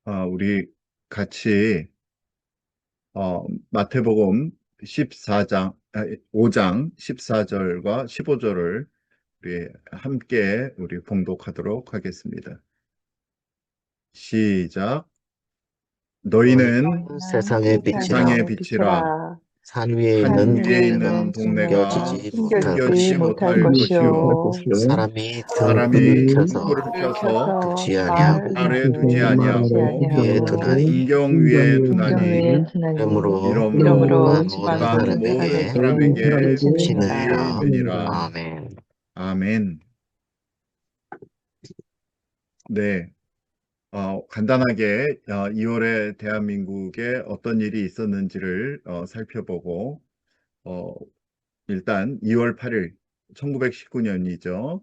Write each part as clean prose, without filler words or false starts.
우리 같이 마태복음 14장, 5장 14절과 15절을 우리 봉독하도록 하겠습니다. 시작. 너희는 너희는 세상의 세상의 세상의 빛이라. 빛이라. 빛이라. 산 위에 산 있는 산 위에 위에 있는 동네가 있는 동네가 동네가 숨겨지지 못할 숨겨지지 숨겨지지 것이요 못할 못할 것이요. 것이요. 사람이 등불을 사람이 켜서 등불을 불을 켜서 켜서 두지 아니하고 아래 두지 두지 아니하고 위에 아니하고 두나니 은경 위에 은경 두나니 위에 두나니 이러므로 이러므로 이러므로 모든 지방은 지방 모든 모든 사람에게 사람에게 사람에게 비치느니라. 복이 비치느니라. 되니라. 아멘. 아멘. 네. 간단하게 2월에 대한민국에 어떤 일이 있었는지를 살펴보고, 어, 일단 2월 8일 1919년이죠.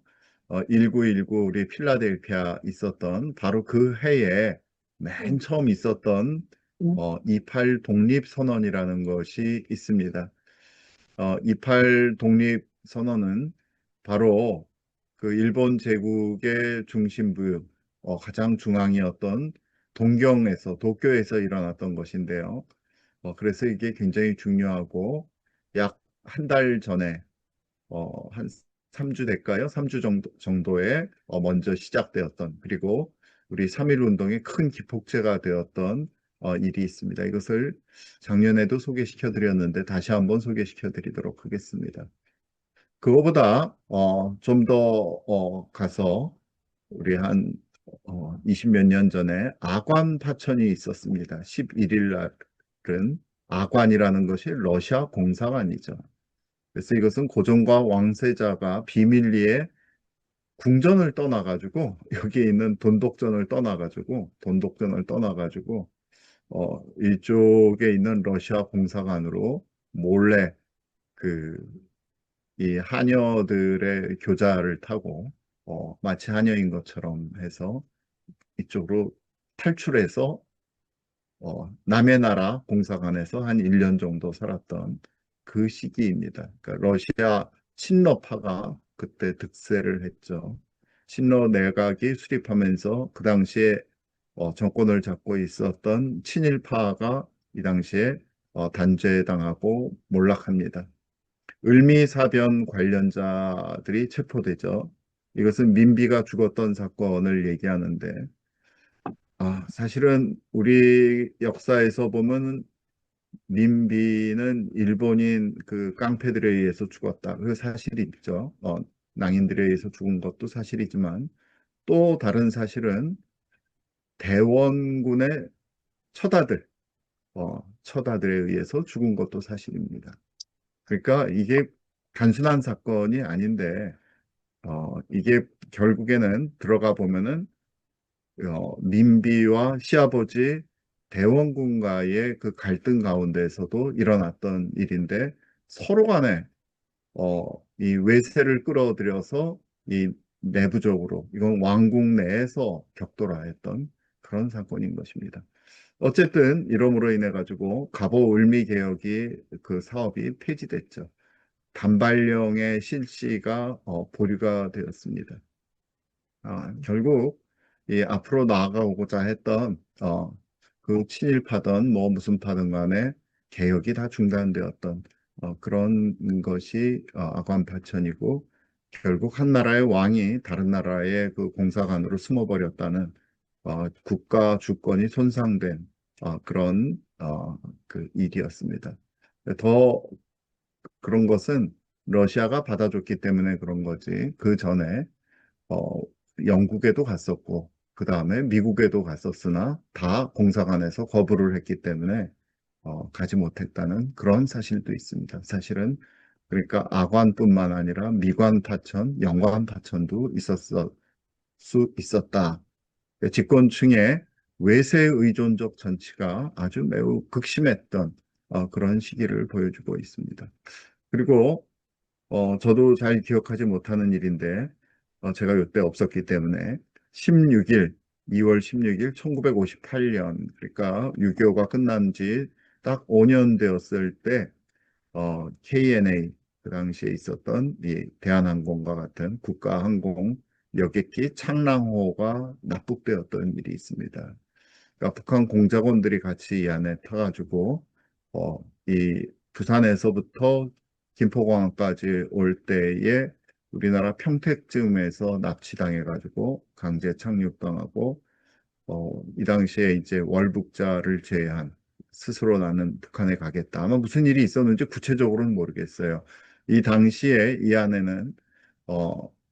1919 우리 필라델피아 있었던 바로 그 해에 맨 처음 있었던 28 독립선언이라는 것이 있습니다. 28 독립선언은 바로 그 일본 제국의 중심부, 가장 중앙이었던 도쿄에서 일어났던 것인데요. 그래서 이게 굉장히 중요하고 약 한 달 전에 한 3주 될까요? 3주 정도에 먼저 시작되었던, 그리고 우리 3.1 운동의 큰 기폭제가 되었던 일이 있습니다. 이것을 작년에도 소개시켜 드렸는데 다시 한번 소개시켜 드리도록 하겠습니다. 그거보다 좀 더 가서 우리 한 20 몇 년 전에 아관 파천이 있었습니다. 11일 날은 아관이라는 것이 러시아 공사관이죠. 그래서 이것은 고종과 왕세자가 비밀리에 궁전을 떠나가지고 여기에 있는 돈독전을 떠나가지고 이쪽에 있는 러시아 공사관으로 몰래 그 이 하녀들의 교자를 타고 마치 하녀인 것처럼 해서 이쪽으로 탈출해서 남의 나라 공사관에서 한 1년 정도 살았던 그 시기입니다. 그러니까 러시아 친러파가 그때 득세를 했죠. 친러 내각이 수립하면서 그 당시에 정권을 잡고 있었던 친일파가 이 당시에 단죄당하고 몰락합니다. 을미사변 관련자들이 체포되죠. 이것은 민비가 죽었던 사건을 얘기하는데, 사실은 우리 역사에서 보면 민비는 일본인 그 깡패들에 의해서 죽었다. 그 사실이 있죠. 낭인들에 의해서 죽은 것도 사실이지만 또 다른 사실은 대원군의 처다들, 처다들에 의해서 죽은 것도 사실입니다. 그러니까 이게 단순한 사건이 아닌데 이게 결국에는 들어가 보면은 민비와 시아버지 대원군과의 그 갈등 가운데서도 일어났던 일인데 서로 간에 이 외세를 끌어들여서 이 내부적으로 이건 왕국 내에서 격돌하였던 그런 사건인 것입니다. 어쨌든 이러므로 인해 가지고 갑오 을미 개혁이 그 사업이 폐지됐죠. 단발령의 실시가 보류가 되었습니다. 결국 이 앞으로 나아가고자 했던 그 친일파든 뭐 무슨 파든 간에 개혁이 다 중단되었던 그런 것이 아관파천이고, 결국 한 나라의 왕이 다른 나라의 그 공사관으로 숨어버렸다는 국가 주권이 손상된 그런 그 일이었습니다. 더 그런 것은 러시아가 받아줬기 때문에 그런 거지. 그 전에 어, 영국에도 갔었고, 그 다음에 미국에도 갔었으나 다 공사관에서 거부를 했기 때문에 가지 못했다는 그런 사실도 있습니다. 사실은 그러니까 아관뿐만 아니라 미관 파천, 영관 파천도 있었다. 집권층의 외세 의존적 정치가 아주 매우 극심했던 그런 시기를 보여주고 있습니다. 그리고 저도 잘 기억하지 못하는 일인데, 제가 이때 없었기 때문에 16일, 2월 16일 1958년, 그러니까 6.25가 끝난 지 딱 5년 되었을 때, KNA, 그 당시에 있었던 이 대한항공과 같은 국가항공 여객기 창랑호가 납북되었던 일이 있습니다. 그러니까 북한 공작원들이 같이 이 안에 타가지고 이 부산에서부터 김포공항까지 올 때에 우리나라 평택쯤에서 납치당해가지고 강제 착륙당하고 이 당시에 이제 월북자를 제외한 스스로 나는 북한에 가겠다. 아마 무슨 일이 있었는지 구체적으로는 모르겠어요. 이 당시에 이 안에는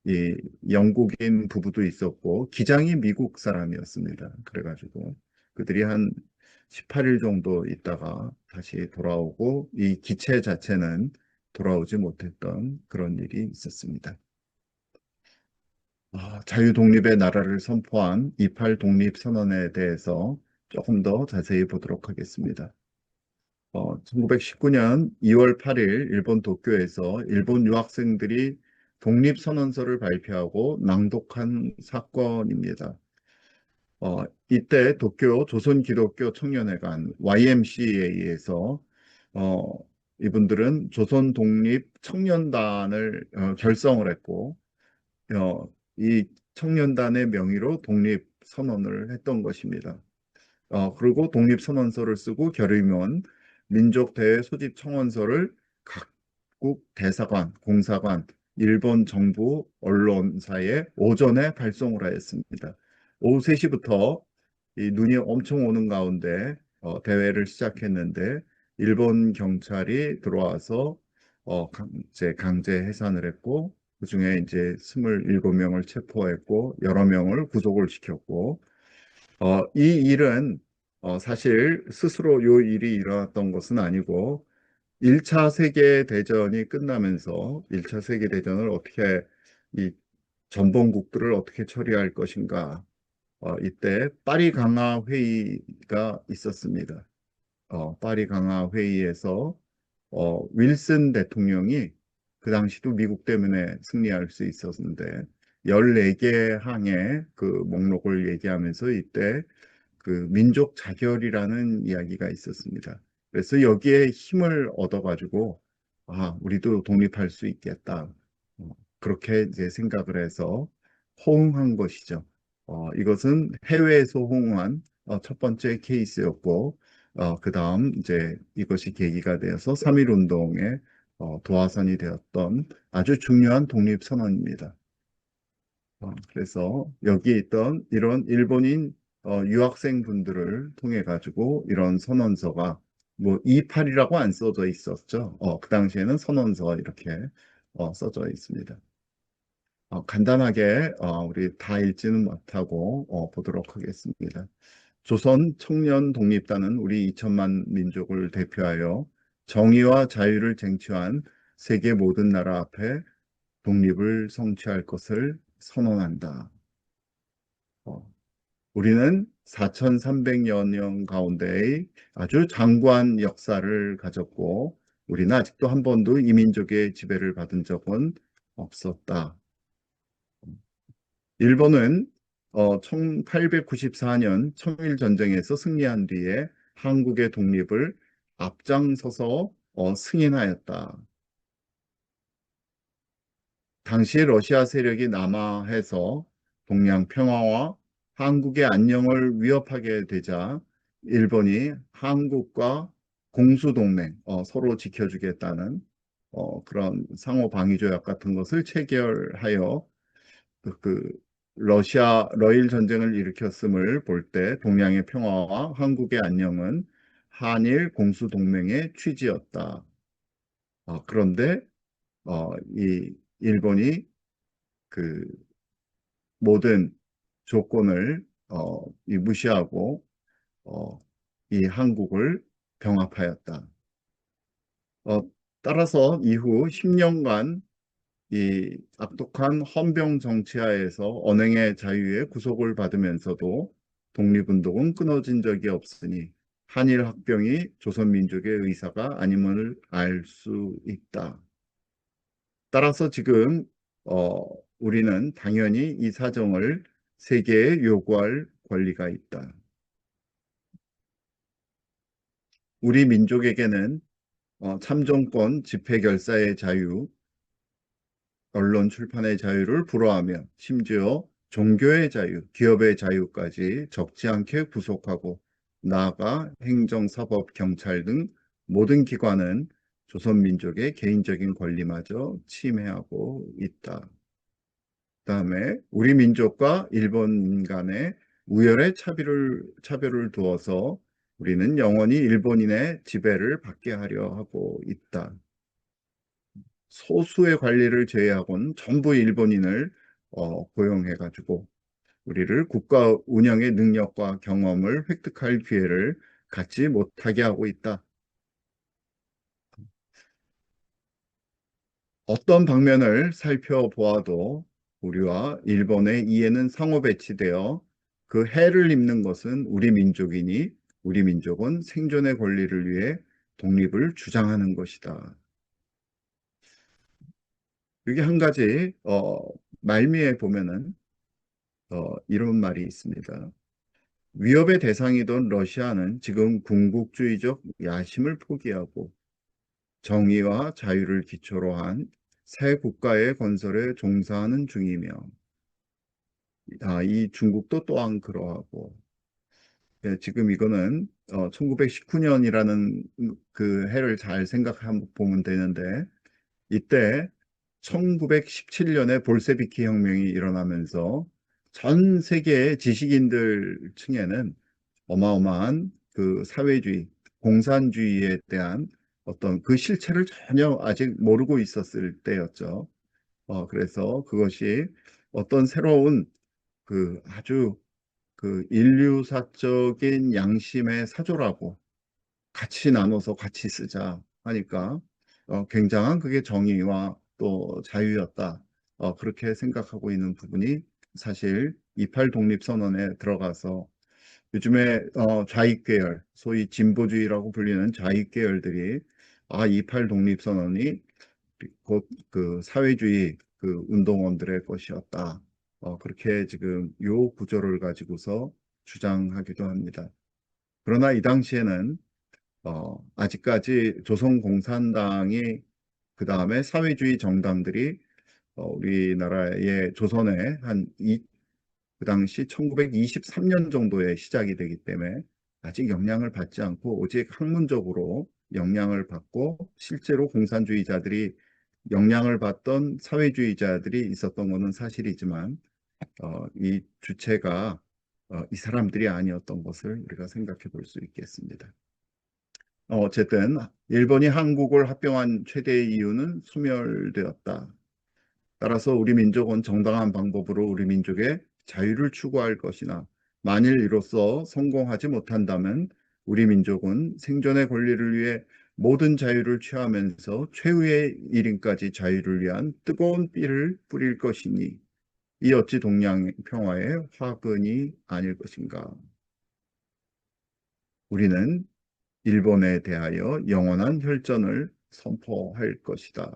이 영국인 부부도 있었고 기장이 미국 사람이었습니다. 그래가지고 그들이 한 18일 정도 있다가 다시 돌아오고 이 기체 자체는 돌아오지 못했던 그런 일이 있었습니다. 자유 독립의 나라를 선포한 28 독립선언에 대해서 조금 더 자세히 보도록 하겠습니다. 1919년 2월 8일 일본 도쿄에서 일본 유학생들이 독립선언서를 발표하고 낭독한 사건입니다. 이때 도쿄 조선기독교 청년회관 YMCA에서 어, 이분들은 조선 독립 청년단을 결성을 했고 이 청년단의 명의로 독립선언을 했던 것입니다. 그리고 독립선언서를 쓰고 결의문, 민족대회 소집 청원서를 각국 대사관, 공사관, 일본 정부 언론사에 오전에 발송을 하였습니다. 오후 3시부터 이 눈이 엄청 오는 가운데 대회를 시작했는데 일본 경찰이 들어와서 강제 해산을 했고 그중에 이제 27명을 체포했고 여러 명을 구속을 시켰고 이 일은 사실 스스로 이 일이 일어났던 것은 아니고 1차 세계대전이 끝나면서 1차 세계대전을 어떻게 이 전범국들을 어떻게 처리할 것인가 이때 파리 강화 회의가 있었습니다. 파리 강화 회의에서 윌슨 대통령이 그 당시도 미국 때문에 승리할 수 있었는데 14개 항의 그 목록을 얘기하면서 이때 그 민족 자결이라는 이야기가 있었습니다. 그래서 여기에 힘을 얻어가지고 우리도 독립할 수 있겠다. 그렇게 이제 생각을 해서 호응한 것이죠. 이것은 해외에서 호응한 첫 번째 케이스였고, 그 다음 이제 이것이 계기가 되어서 3.1운동의 도화선이 되었던 아주 중요한 독립선언입니다. 그래서 여기에 있던 이런 일본인 유학생 분들을 통해 가지고 이런 선언서가 뭐 28이라고 안 써져 있었죠. 그 당시에는 선언서 이렇게 써져 있습니다. 간단하게 우리 다 읽지는 못하고 보도록 하겠습니다. 조선 청년 독립단은 우리 2천만 민족을 대표하여 정의와 자유를 쟁취한 세계 모든 나라 앞에 독립을 성취할 것을 선언한다. 어, 우리는 4,300여 년 가운데의 아주 장구한 역사를 가졌고, 우리는 아직도 한 번도 이민족의 지배를 받은 적은 없었다. 일본은 1894년 청일전쟁에서 승리한 뒤에 한국의 독립을 앞장서서 승인하였다. 당시 러시아 세력이 남하해서 동양 평화와 한국의 안녕을 위협하게 되자 일본이 한국과 공수동맹, 서로 지켜주겠다는 그런 상호방위조약 같은 것을 체결하여 그 러시아 러일 전쟁을 일으켰음을 볼 때 동양의 평화와 한국의 안녕은 한일 공수동맹의 취지였다. 그런데 이 일본이 그 모든 조건을 무시하고 이 한국을 병합하였다. 따라서 이후 10년간 이 악독한 헌병 정치하에서 언행의 자유에 구속을 받으면서도 독립운동은 끊어진 적이 없으니 한일 합병이 조선민족의 의사가 아님을 알 수 있다. 따라서 지금 어, 우리는 당연히 이 사정을 세계에 요구할 권리가 있다. 우리 민족에게는 참정권, 집회 결사의 자유, 언론 출판의 자유를 불허하며 심지어 종교의 자유, 기업의 자유까지 적지 않게 구속하고 나아가 행정, 사법, 경찰 등 모든 기관은 조선민족의 개인적인 권리마저 침해하고 있다. 그다음에 우리 민족과 일본 간의 우열의 차별을 두어서 우리는 영원히 일본인의 지배를 받게 하려 하고 있다. 소수의 관리를 제외하고는 전부 일본인을 고용해가지고 우리를 국가 운영의 능력과 경험을 획득할 기회를 갖지 못하게 하고 있다. 어떤 방면을 살펴보아도 우리와 일본의 이해는 상호 배치되어 그 해를 입는 것은 우리 민족이니 우리 민족은 생존의 권리를 위해 독립을 주장하는 것이다. 여기 한 가지 말미에 보면은 이런 말이 있습니다. 위협의 대상이던 러시아는 지금 군국주의적 야심을 포기하고 정의와 자유를 기초로 한 새 국가의 건설에 종사하는 중이며, 이 중국도 또한 그러하고, 예, 지금 이거는 1919년이라는 그 해를 잘 생각해 보면 되는데, 이때 1917년에 볼세비키 혁명이 일어나면서 전 세계의 지식인들 층에는 어마어마한 그 사회주의, 공산주의에 대한 어떤 그 실체를 전혀 아직 모르고 있었을 때였죠. 그래서 그것이 어떤 새로운 그 아주 그 인류사적인 양심의 사조라고 같이 나눠서 같이 쓰자 하니까 굉장한 그게 정의와 또 자유였다. 그렇게 생각하고 있는 부분이 사실 28 독립선언에 들어가서 요즘에 좌익 계열, 소위 진보주의라고 불리는 좌익 계열들이 28 독립선언이 곧 그 사회주의 그 운동원들의 것이었다. 그렇게 지금 요 구조를 가지고서 주장하기도 합니다. 그러나 이 당시에는 아직까지 조선공산당이 그 다음에 사회주의 정당들이 우리나라의 조선의 그 당시 1923년 정도에 시작이 되기 때문에 아직 영향을 받지 않고 오직 학문적으로 영향을 받고 실제로 공산주의자들이 영향을 받던 사회주의자들이 있었던 것은 사실이지만 이 주체가 이 사람들이 아니었던 것을 우리가 생각해 볼 수 있겠습니다. 어쨌든 일본이 한국을 합병한 최대의 이유는 소멸되었다. 따라서 우리 민족은 정당한 방법으로 우리 민족의 자유를 추구할 것이나 만일 이로써 성공하지 못한다면 우리 민족은 생존의 권리를 위해 모든 자유를 취하면서 최후의 일인까지 자유를 위한 뜨거운 삐를 뿌릴 것이니 이 어찌 동양 평화의 화근이 아닐 것인가. 우리는 일본에 대하여 영원한 혈전을 선포할 것이다.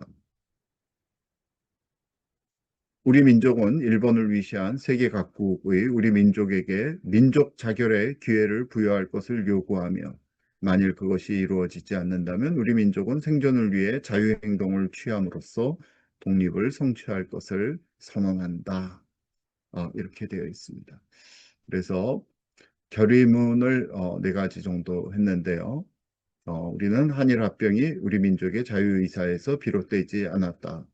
우리 민족은 일본을 위시한 세계 각국의 우리 민족에게 민족 자결의 기회를 부여할 것을 요구하며 만일 그것이 이루어지지 않는다면 우리 민족은 생존을 위해 자유행동을 취함으로써 독립을 성취할 것을 선언한다. 이렇게 되어 있습니다. 그래서 결의문을 네 가지 정도 했는데요. 우리는 한일 합병이 우리 민족의 자유의사에서 비롯되지 않았다.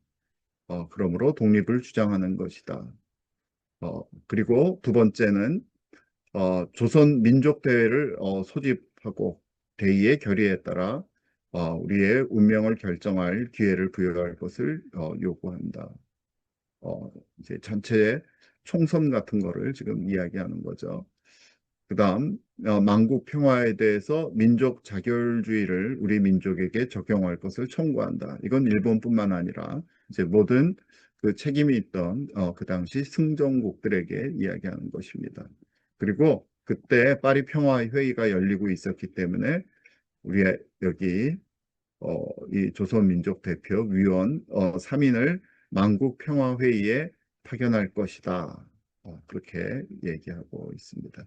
그러므로 독립을 주장하는 것이다. 그리고 두 번째는 조선 민족대회를 소집하고 대의의 결의에 따라 우리의 운명을 결정할 기회를 부여할 것을 요구한다. 이제 전체의 총선 같은 거를 지금 이야기하는 거죠. 그다음 만국 평화에 대해서 민족 자결주의를 우리 민족에게 적용할 것을 청구한다. 이건 일본뿐만 아니라 이제 모든 그 책임이 있던 그 당시 승전국들에게 이야기하는 것입니다. 그리고 그때 파리 평화 회의가 열리고 있었기 때문에 우리 여기 이 조선민족 대표 위원 3인을 만국 평화 회의에 파견할 것이다. 그렇게 얘기하고 있습니다.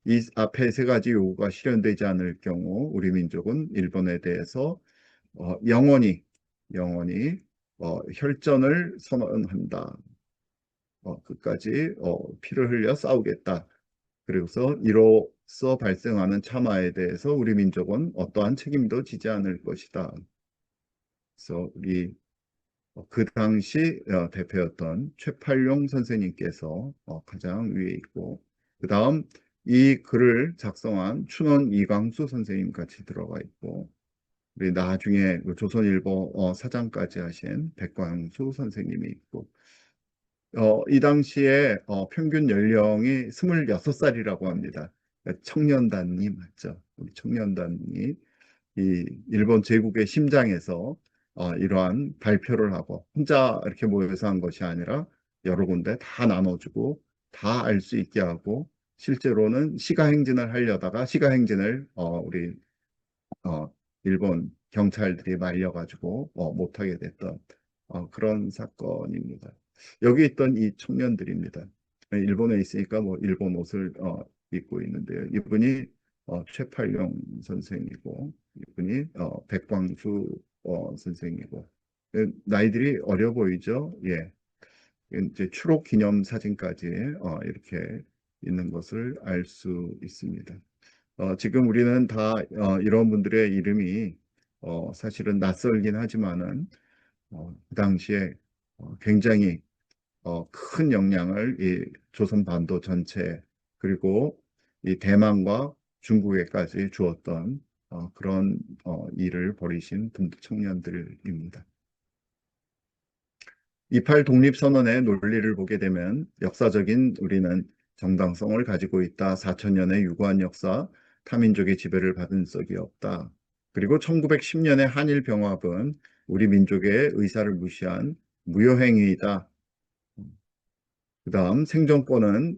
이 앞에 세 가지 요구가 실현되지 않을 경우 우리 민족은 일본에 대해서 영원히 혈전을 선언한다. 끝까지 피를 흘려 싸우겠다. 그래서 발생하는 참화에 대해서 우리 민족은 어떠한 책임도 지지 않을 것이다. 그래서 그 당시 대표였던 최팔룡 선생님께서 가장 위에 있고, 그 다음 이 글을 작성한 춘원 이광수 선생님 같이 들어가 있고, 우리 나중에 그 조선일보 사장까지 하신 백광수 선생님이 있고, 이 당시에 평균 연령이 26살이라고 합니다. 그러니까 청년단이 맞죠. 우리 청년단이 이 일본 제국의 심장에서 이러한 발표를 하고 혼자 이렇게 모여서 한 것이 아니라 여러 군데 다 나눠주고 다 알 수 있게 하고, 실제로는 시가행진을 하려다가 시가행진을 우리 일본 경찰들이 말려가지고 못하게 됐던 그런 사건입니다. 여기 있던 이 청년들입니다. 일본에 있으니까 뭐 일본 옷을 입고 있는데요. 이분이 최팔룡 선생이고, 이분이 백광수 선생이고, 나이들이 어려 보이죠? 예. 이제 추록 기념 사진까지 이렇게 있는 것을 알 수 있습니다. 지금 우리는 다 이런 분들의 이름이 사실은 낯설긴 하지만은 그 당시에 굉장히 큰 영향을 이 조선 반도 전체, 그리고 이 대만과 중국에까지 주었던 그런 일을 벌이신 청년들입니다. 28 독립선언의 논리를 보게 되면 역사적인 우리는 정당성을 가지고 있다. 4천년의 유구한 역사, 타민족의 지배를 받은 적이 없다. 그리고 1910년의 한일병합은 우리 민족의 의사를 무시한 무효행위이다. 그 다음 생존권은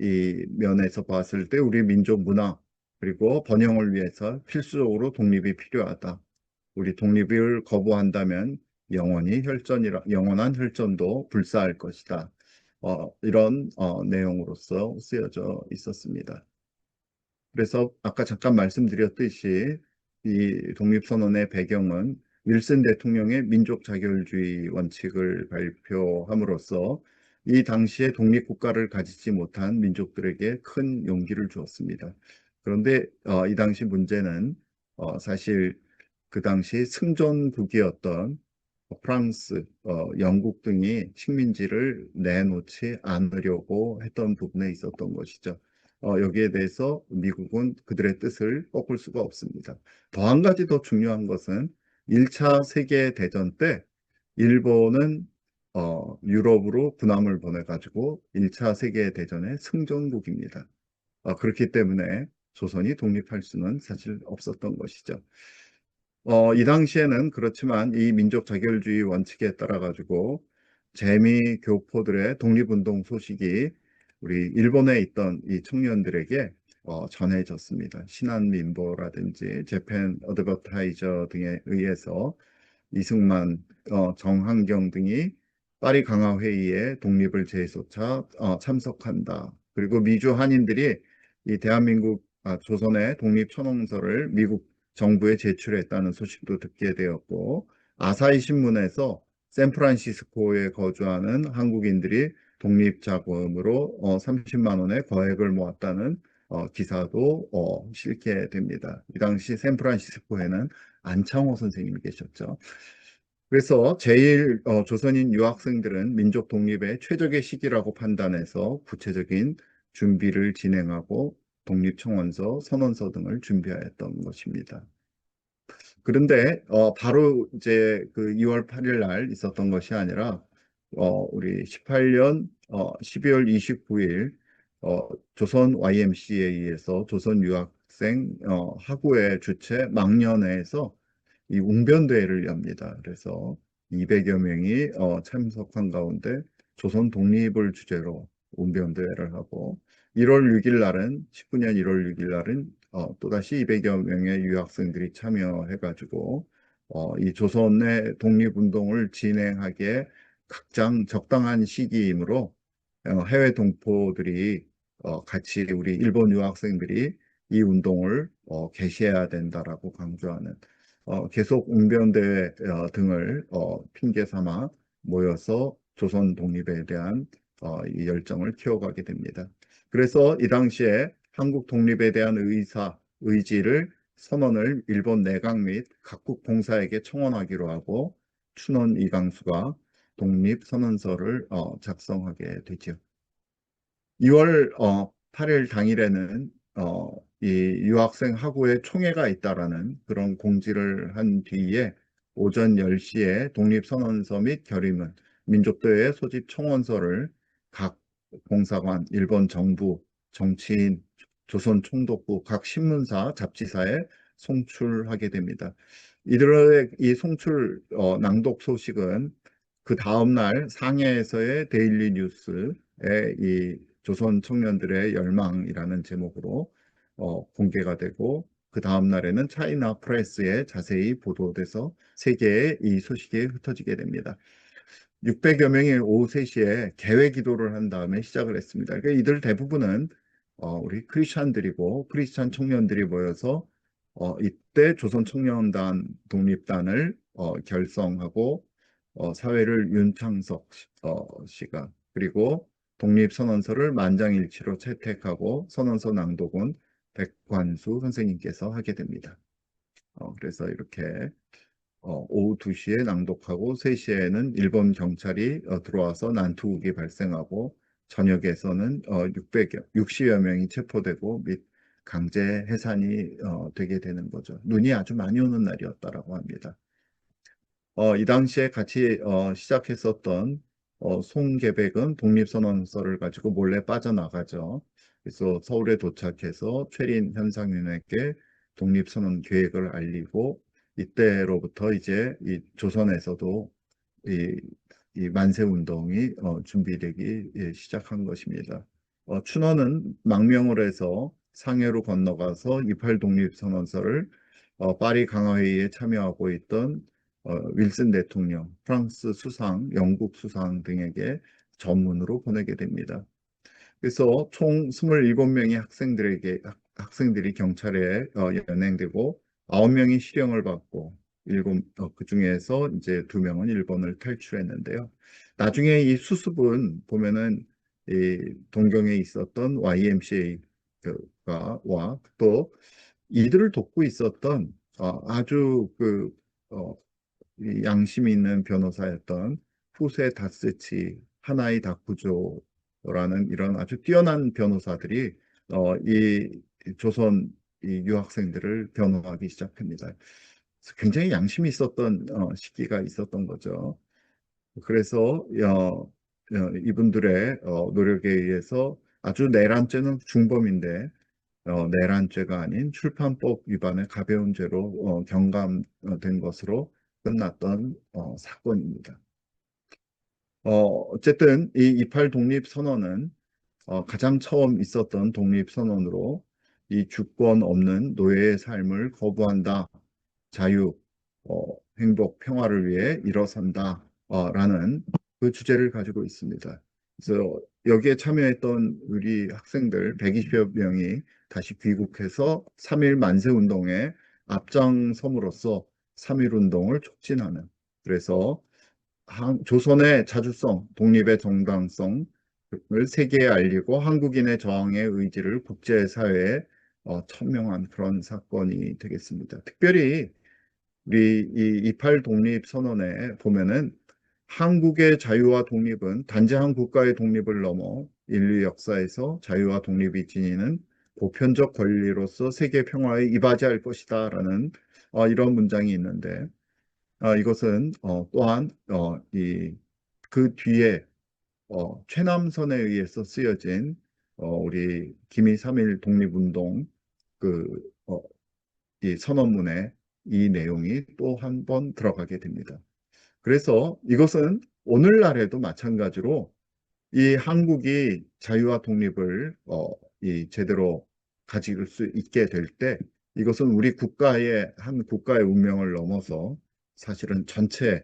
이 면에서 봤을 때 우리 민족 문화 그리고 번영을 위해서 필수적으로 독립이 필요하다. 우리 독립을 거부한다면 영원한 혈전도 불사할 것이다. 이런 내용으로서 쓰여져 있었습니다. 그래서 아까 잠깐 말씀드렸듯이 이 독립선언의 배경은 윌슨 대통령의 민족 자결주의 원칙을 발표함으로써 이 당시에 독립국가를 가지지 못한 민족들에게 큰 용기를 주었습니다. 그런데 이 당시 문제는 사실 그 당시 승전국이었던 프랑스, 영국 등이 식민지를 내놓지 않으려고 했던 부분에 있었던 것이죠. 여기에 대해서 미국은 그들의 뜻을 꺾을 수가 없습니다. 더 한 가지 더 중요한 것은 1차 세계대전 때 일본은 유럽으로 군함을 보내가지고 1차 세계대전의 승전국입니다. 그렇기 때문에 조선이 독립할 수는 사실 없었던 것이죠. 이 당시에는 그렇지만 이 민족 자결주의 원칙에 따라 가지고 재미 교포들의 독립운동 소식이 우리 일본에 있던 이 청년들에게 전해졌습니다. 신한민보라든지 재팬 어드버타이저 등에 의해서 이승만, 정한경 등이 파리 강화 회의에 독립을 재소차 참석한다. 그리고 미주 한인들이 이 대한민국 조선의 독립 천홍서를 미국 정부에 제출했다는 소식도 듣게 되었고, 아사히 신문에서 샌프란시스코에 거주하는 한국인들이 독립 자금으로 30만 원의 거액을 모았다는 기사도 실게 됩니다. 이 당시 샌프란시스코에는 안창호 선생님이 계셨죠. 그래서 제일 조선인 유학생들은 민족 독립의 최적의 시기라고 판단해서 구체적인 준비를 진행하고 독립청원서, 선언서 등을 준비하였던 것입니다. 그런데 바로 이제 그 2월 8일 날 있었던 것이 아니라 우리 18년 12월 29일 조선 YMCA에서 조선 유학생 학우회 주최 망년회에서 이 웅변대회를 엽니다. 그래서 200여 명이 참석한 가운데 조선 독립을 주제로 웅변대회를 하고 1월 6일 날은 19년 1월 6일 날은 또다시 200여 명의 유학생들이 참여해가지고 이 조선의 독립운동을 진행하기에 각장 적당한 시기이므로 해외 동포들이 같이 우리 일본 유학생들이 이 운동을 개시해야 된다라고 강조하는 계속 웅변대회 등을 핑계 삼아 모여서 조선 독립에 대한 이 열정을 키워가게 됩니다. 그래서 이 당시에 한국 독립에 대한 의지를 선언을 일본 내각 및 각국 봉사에게 청원하기로 하고 춘원 이강수가 독립선언서를 작성하게 되죠. 2월 8일 당일에는 이 유학생 학우의 총회가 있다라는 그런 공지를 한 뒤에 오전 10시에 독립선언서 및 결의문, 민족대회 소집 청원서를 각 봉사관, 일본 정부, 정치인, 조선 총독부, 각 신문사, 잡지사에 송출하게 됩니다. 이들의 이 송출 낭독 소식은 그 다음날 상해에서의 데일리 뉴스에 이 조선 청년들의 열망이라는 제목으로 공개가 되고 그 다음 날에는 차이나 프레스에 자세히 보도돼서 세계에 이 소식이 흩어지게 됩니다. 600여 명이 오후 3시에 개회 기도를 한 다음에 시작을 했습니다. 그러니까 이들 대부분은 우리 크리스찬들이고 크리스찬 청년들이 모여서 이때 조선 청년단 독립단을 결성하고 사회를 윤창석 씨가 그리고 독립선언서를 만장일치로 채택하고 선언서 낭독은 백관수 선생님께서 하게 됩니다. 그래서 이렇게 오후 2시에 낭독하고 3시에는 일본 경찰이 들어와서 난투극이 발생하고 저녁에서는 60여 명이 체포되고 및 강제 해산이 되게 되는 거죠. 눈이 아주 많이 오는 날이었다라고 합니다. 이 당시에 같이 시작했었던 송계백은 독립선언서를 가지고 몰래 빠져나가죠. 그래서 서울에 도착해서 최린 현상윤에게 독립선언 계획을 알리고 이때로부터 이제 이 조선에서도 이, 이 만세운동이 준비되기 시작한 것입니다. 춘원은 망명을 해서 상해로 건너가서 28 독립선언서를 파리 강화회의에 참여하고 있던 윌슨 대통령, 프랑스 수상, 영국 수상 등에게 전문으로 보내게 됩니다. 그래서 총 27명의 학생들이 경찰에 연행되고 9명이 실형을 받고 그 중에서 이제 2명은 일본을 탈출했는데요. 나중에 이 수습은 보면은 이 동경에 있었던 YMCA가 와또 이들을 돕고 있었던 아주 이 양심이 있는 변호사였던 후세 다스치 하나이 다쿠조라는 이런 아주 뛰어난 변호사들이 이 조선 이 유학생들을 변호하기 시작합니다. 그래서 굉장히 양심이 있었던 시기가 있었던 거죠. 그래서 이분들의 노력에 의해서 아주 내란죄는 중범인데 내란죄가 아닌 출판법 위반의 가벼운 죄로 경감된 것으로 끝났던 사건입니다. 어쨌든 이 28 독립선언은 가장 처음 있었던 독립선언으로 이 주권 없는 노예의 삶을 거부한다. 자유, 행복, 평화를 위해 일어선다. 라는 그 주제를 가지고 있습니다. 그래서 여기에 참여했던 우리 학생들 120여 명이 다시 귀국해서 3.1 만세운동에 앞장섬으로써 3.1 운동을 촉진하는 그래서 조선의 자주성, 독립의 정당성을 세계에 알리고 한국인의 저항의 의지를 국제사회에 천명한 그런 사건이 되겠습니다. 특별히 우리 이 28 독립선언에 보면은 한국의 자유와 독립은 단지 한 국가의 독립을 넘어 인류 역사에서 자유와 독립이 지니는 보편적 권리로서 세계 평화에 이바지할 것이다라는 이런 문장이 있는데 이것은 또한 그 뒤에 최남선에 의해서 쓰여진 우리 기미 3.1 독립운동 그 이 선언문에 이 내용이 또 한 번 들어가게 됩니다. 그래서 이것은 오늘날에도 마찬가지로 이 한국이 자유와 독립을 이 제대로 가질 수 있게 될 때 이것은 우리 국가의 한 국가의 운명을 넘어서 사실은 전체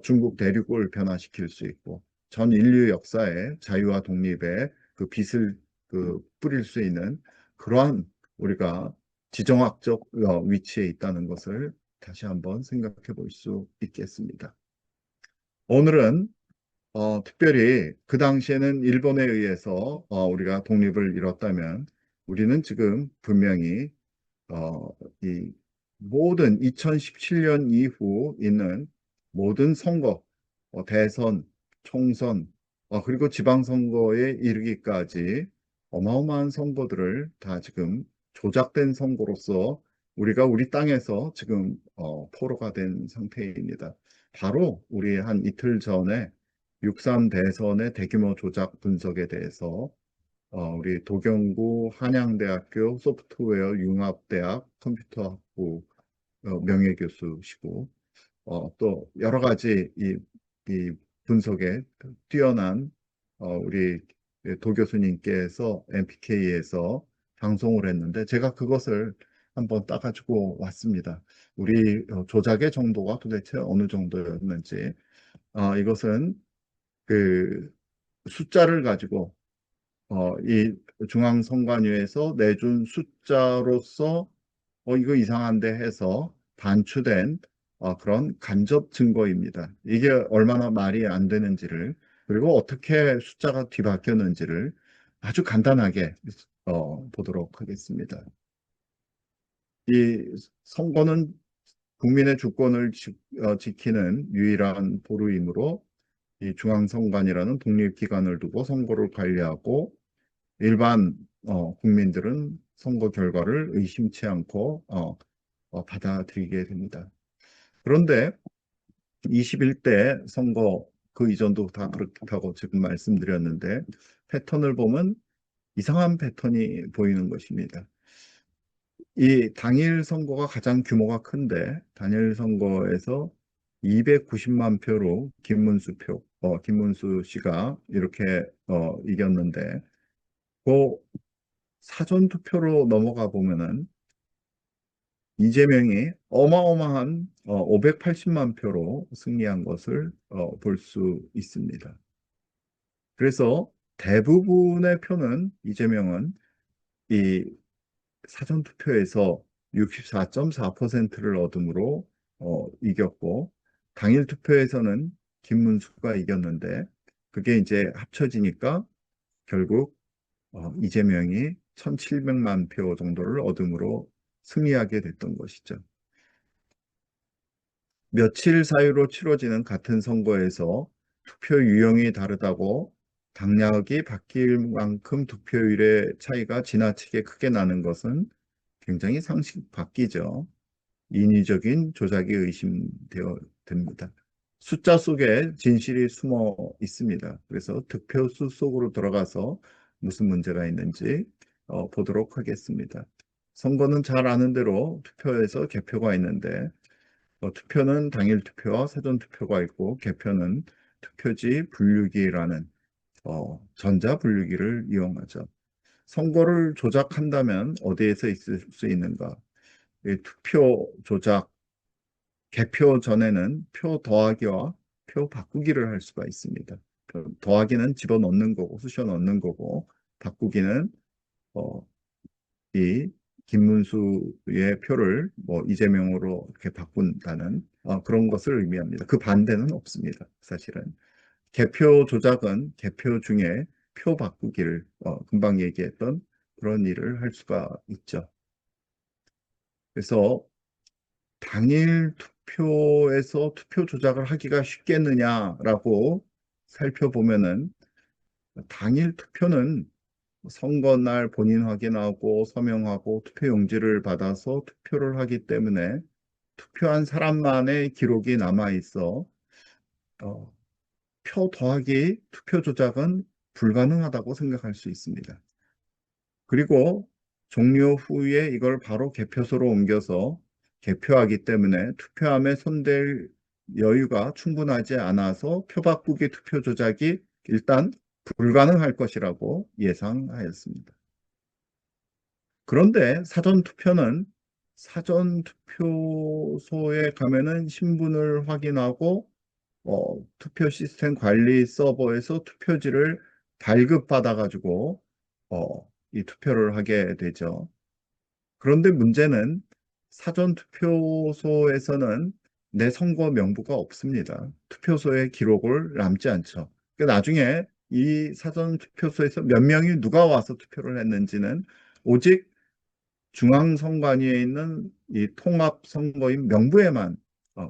중국 대륙을 변화시킬 수 있고 전 인류 역사에 자유와 독립의 그 빛을 뿌릴 수 있는 그러한 우리가 지정학적 위치에 있다는 것을 다시 한번 생각해 볼 수 있겠습니다. 오늘은 특별히 그 당시에는 일본에 의해서 우리가 독립을 이뤘다면 우리는 지금 분명히 이 모든 2017년 이후 있는 모든 선거, 대선, 총선, 그리고 지방선거에 이르기까지 어마어마한 선거들을 다 지금 조작된 선거로서 우리가 우리 땅에서 지금 포로가 된 상태입니다. 바로 우리 한 이틀 전에 6.3 대선의 대규모 조작 분석에 대해서 우리 도경구 한양대학교 소프트웨어 융합대학 컴퓨터학부 명예교수시고 또 여러 가지 이 분석에 뛰어난 우리 도 교수님께서 MPK에서 방송을 했는데 제가 그것을 한번 따가지고 왔습니다. 우리 조작의 정도가 도대체 어느 정도였는지 이것은 그 숫자를 가지고 이 중앙선관위에서 내준 숫자로서 이거 이상한데 해서 반추된 그런 간접 증거입니다. 이게 얼마나 말이 안 되는지를 그리고 어떻게 숫자가 뒤바뀌었는지를 아주 간단하게 보도록 하겠습니다. 이 선거는 국민의 주권을 지키는 유일한 보루이므로 이 중앙선관이라는 독립기관을 두고 선거를 관리하고 일반 국민들은 선거 결과를 의심치 않고 받아들이게 됩니다. 그런데 21대 선거 그 이전도 다 그렇다고 지금 말씀드렸는데 패턴을 보면 이상한 패턴이 보이는 것입니다. 이 당일 선거가 가장 규모가 큰데 단일 선거에서 290만 표로 김문수 씨가 이렇게 이겼는데 그 사전 투표로 넘어가 보면은 이재명이 어마어마한 580만 표로 승리한 것을 볼 수 있습니다. 그래서 대부분의 표는 이재명은 이 사전 투표에서 64.4%를 얻음으로 이겼고 당일 투표에서는 김문수가 이겼는데 그게 이제 합쳐지니까 결국 이재명이 1,700만 표 정도를 얻음으로 승리하게 됐던 것이죠. 며칠 사이로 치러지는 같은 선거에서 투표 유형이 다르다고 당락이 바뀔 만큼 투표율의 차이가 지나치게 크게 나는 것은 굉장히 상식 밖이죠. 인위적인 조작이 의심되어 됩니다. 숫자 속에 진실이 숨어 있습니다. 그래서 득표수 속으로 들어가서 무슨 문제가 있는지 보도록 하겠습니다. 선거는 잘 아는 대로 투표에서 개표가 있는데 투표는 당일 투표와 사전 투표가 있고 개표는 투표지 분류기라는 전자 분류기를 이용하죠. 선거를 조작한다면 어디에서 있을 수 있는가? 이 투표 조작, 개표 전에는 표 더하기와 표 바꾸기를 할 수가 있습니다. 더하기는 집어넣는 거고, 쑤셔 넣는 거고, 바꾸기는 어, 이 김문수의 표를 뭐 이재명으로 이렇게 바꾼다는 그런 것을 의미합니다. 그 반대는 없습니다. 사실은 개표 조작은 개표 중에 표 바꾸기를 금방 얘기했던 그런 일을 할 수가 있죠. 그래서 당일 투표에서 투표 조작을 하기가 쉽겠느냐라고 살펴보면은 당일 투표는 선거날 본인 확인하고 서명하고 투표용지를 받아서 투표를 하기 때문에 투표한 사람만의 기록이 남아 있어 어, 표 더하기 투표 조작은 불가능하다고 생각할 수 있습니다. 그리고 종료 후에 이걸 바로 개표소로 옮겨서 개표하기 때문에 투표함에 손댈 여유가 충분하지 않아서 표 바꾸기 투표 조작이 일단 불가능할 것이라고 예상하였습니다. 그런데 사전 투표소에 가면은 신분을 확인하고 투표 시스템 관리 서버에서 투표지를 발급받아 가지고 이 투표를 하게 되죠. 그런데 문제는 사전 투표소에서는 내 선거 명부가 없습니다. 투표소에 기록을 남지 않죠. 그러니까 나중에 이 사전 투표소에서 몇 명이 누가 와서 투표를 했는지는 오직 중앙선관위에 있는 이 통합선거인 명부에만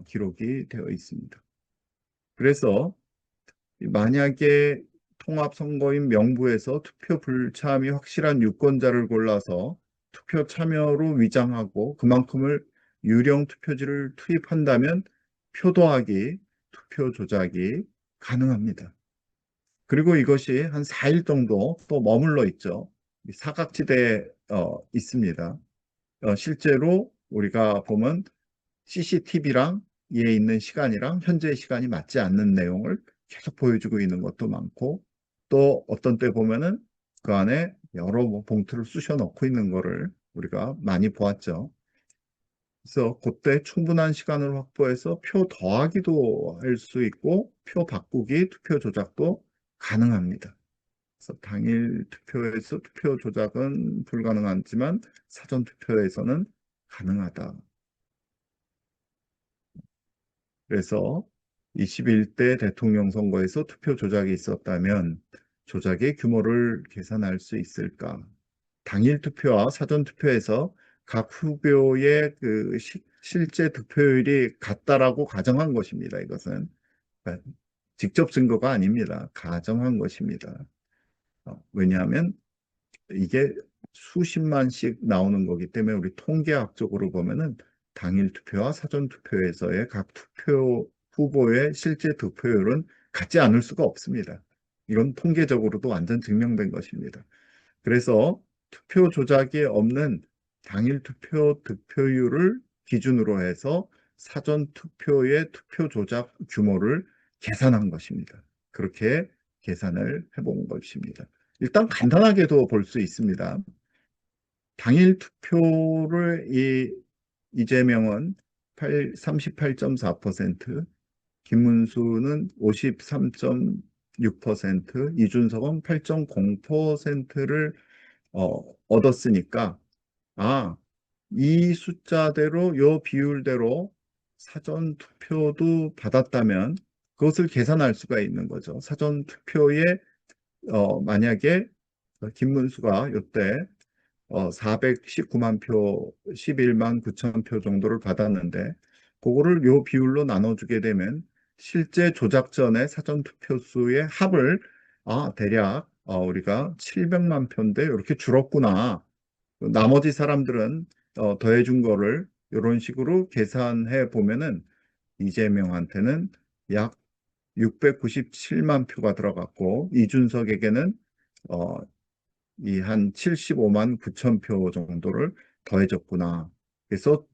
기록이 되어 있습니다. 그래서 만약에 통합선거인 명부에서 투표 불참이 확실한 유권자를 골라서 투표 참여로 위장하고 그만큼을 유령 투표지를 투입한다면 표도하기, 투표 조작이 가능합니다. 그리고 이것이 한 4일 정도 또 머물러 있죠. 사각지대에 있습니다. 실제로 우리가 보면 CCTV랑 이에 있는 시간이랑 현재 시간이 맞지 않는 내용을 계속 보여주고 있는 것도 많고, 또 어떤 때 보면은 그 안에 여러 봉투를 쑤셔 넣고 있는 거를 우리가 많이 보았죠. 그래서 그때 충분한 시간을 확보해서 표 더하기도 할 수 있고 표 바꾸기, 투표 조작도 가능합니다. 그래서 당일 투표에서 투표 조작은 불가능하지만 사전 투표에서는 가능하다. 그래서 21대 대통령 선거에서 투표 조작이 있었다면 조작의 규모를 계산할 수 있을까? 당일 투표와 사전 투표에서 각 후보의 그 실제 득표율이 같다라고 가정한 것입니다. 이것은 직접 증거가 아닙니다. 가정한 것입니다. 왜냐하면 이게 수십만씩 나오는 거기 때문에 우리 통계학적으로 보면은 당일 투표와 사전 투표에서의 각 투표 후보의 실제 득표율은 같지 않을 수가 없습니다. 이건 통계적으로도 완전 증명된 것입니다. 그래서 투표 조작이 없는 당일 투표 득표율을 기준으로 해서 사전 투표의 투표 조작 규모를 계산한 것입니다. 그렇게 계산을 해본 것입니다. 일단 간단하게도 볼 수 있습니다. 당일 투표를 이재명은 38.4%, 김문수는 53.6%, 이준석은 8.0%를 얻었으니까 이 숫자대로 요 비율대로 사전 투표도 받았다면 그것을 계산할 수가 있는 거죠. 사전 투표에 만약에 김문수가 이때 419만 표, 11만 9천 표 정도를 받았는데 그거를 요 비율로 나눠주게 되면 실제 조작 전의 사전 투표 수의 합을 대략 우리가 700만 표인데 이렇게 줄었구나. 나머지 사람들은 더해준 거를 이런 식으로 계산해 보면은 이재명한테는 약 697만 표가 들어갔고 이준석에게는 이 한 75만 9천 표 정도를 더해졌구나. 그래서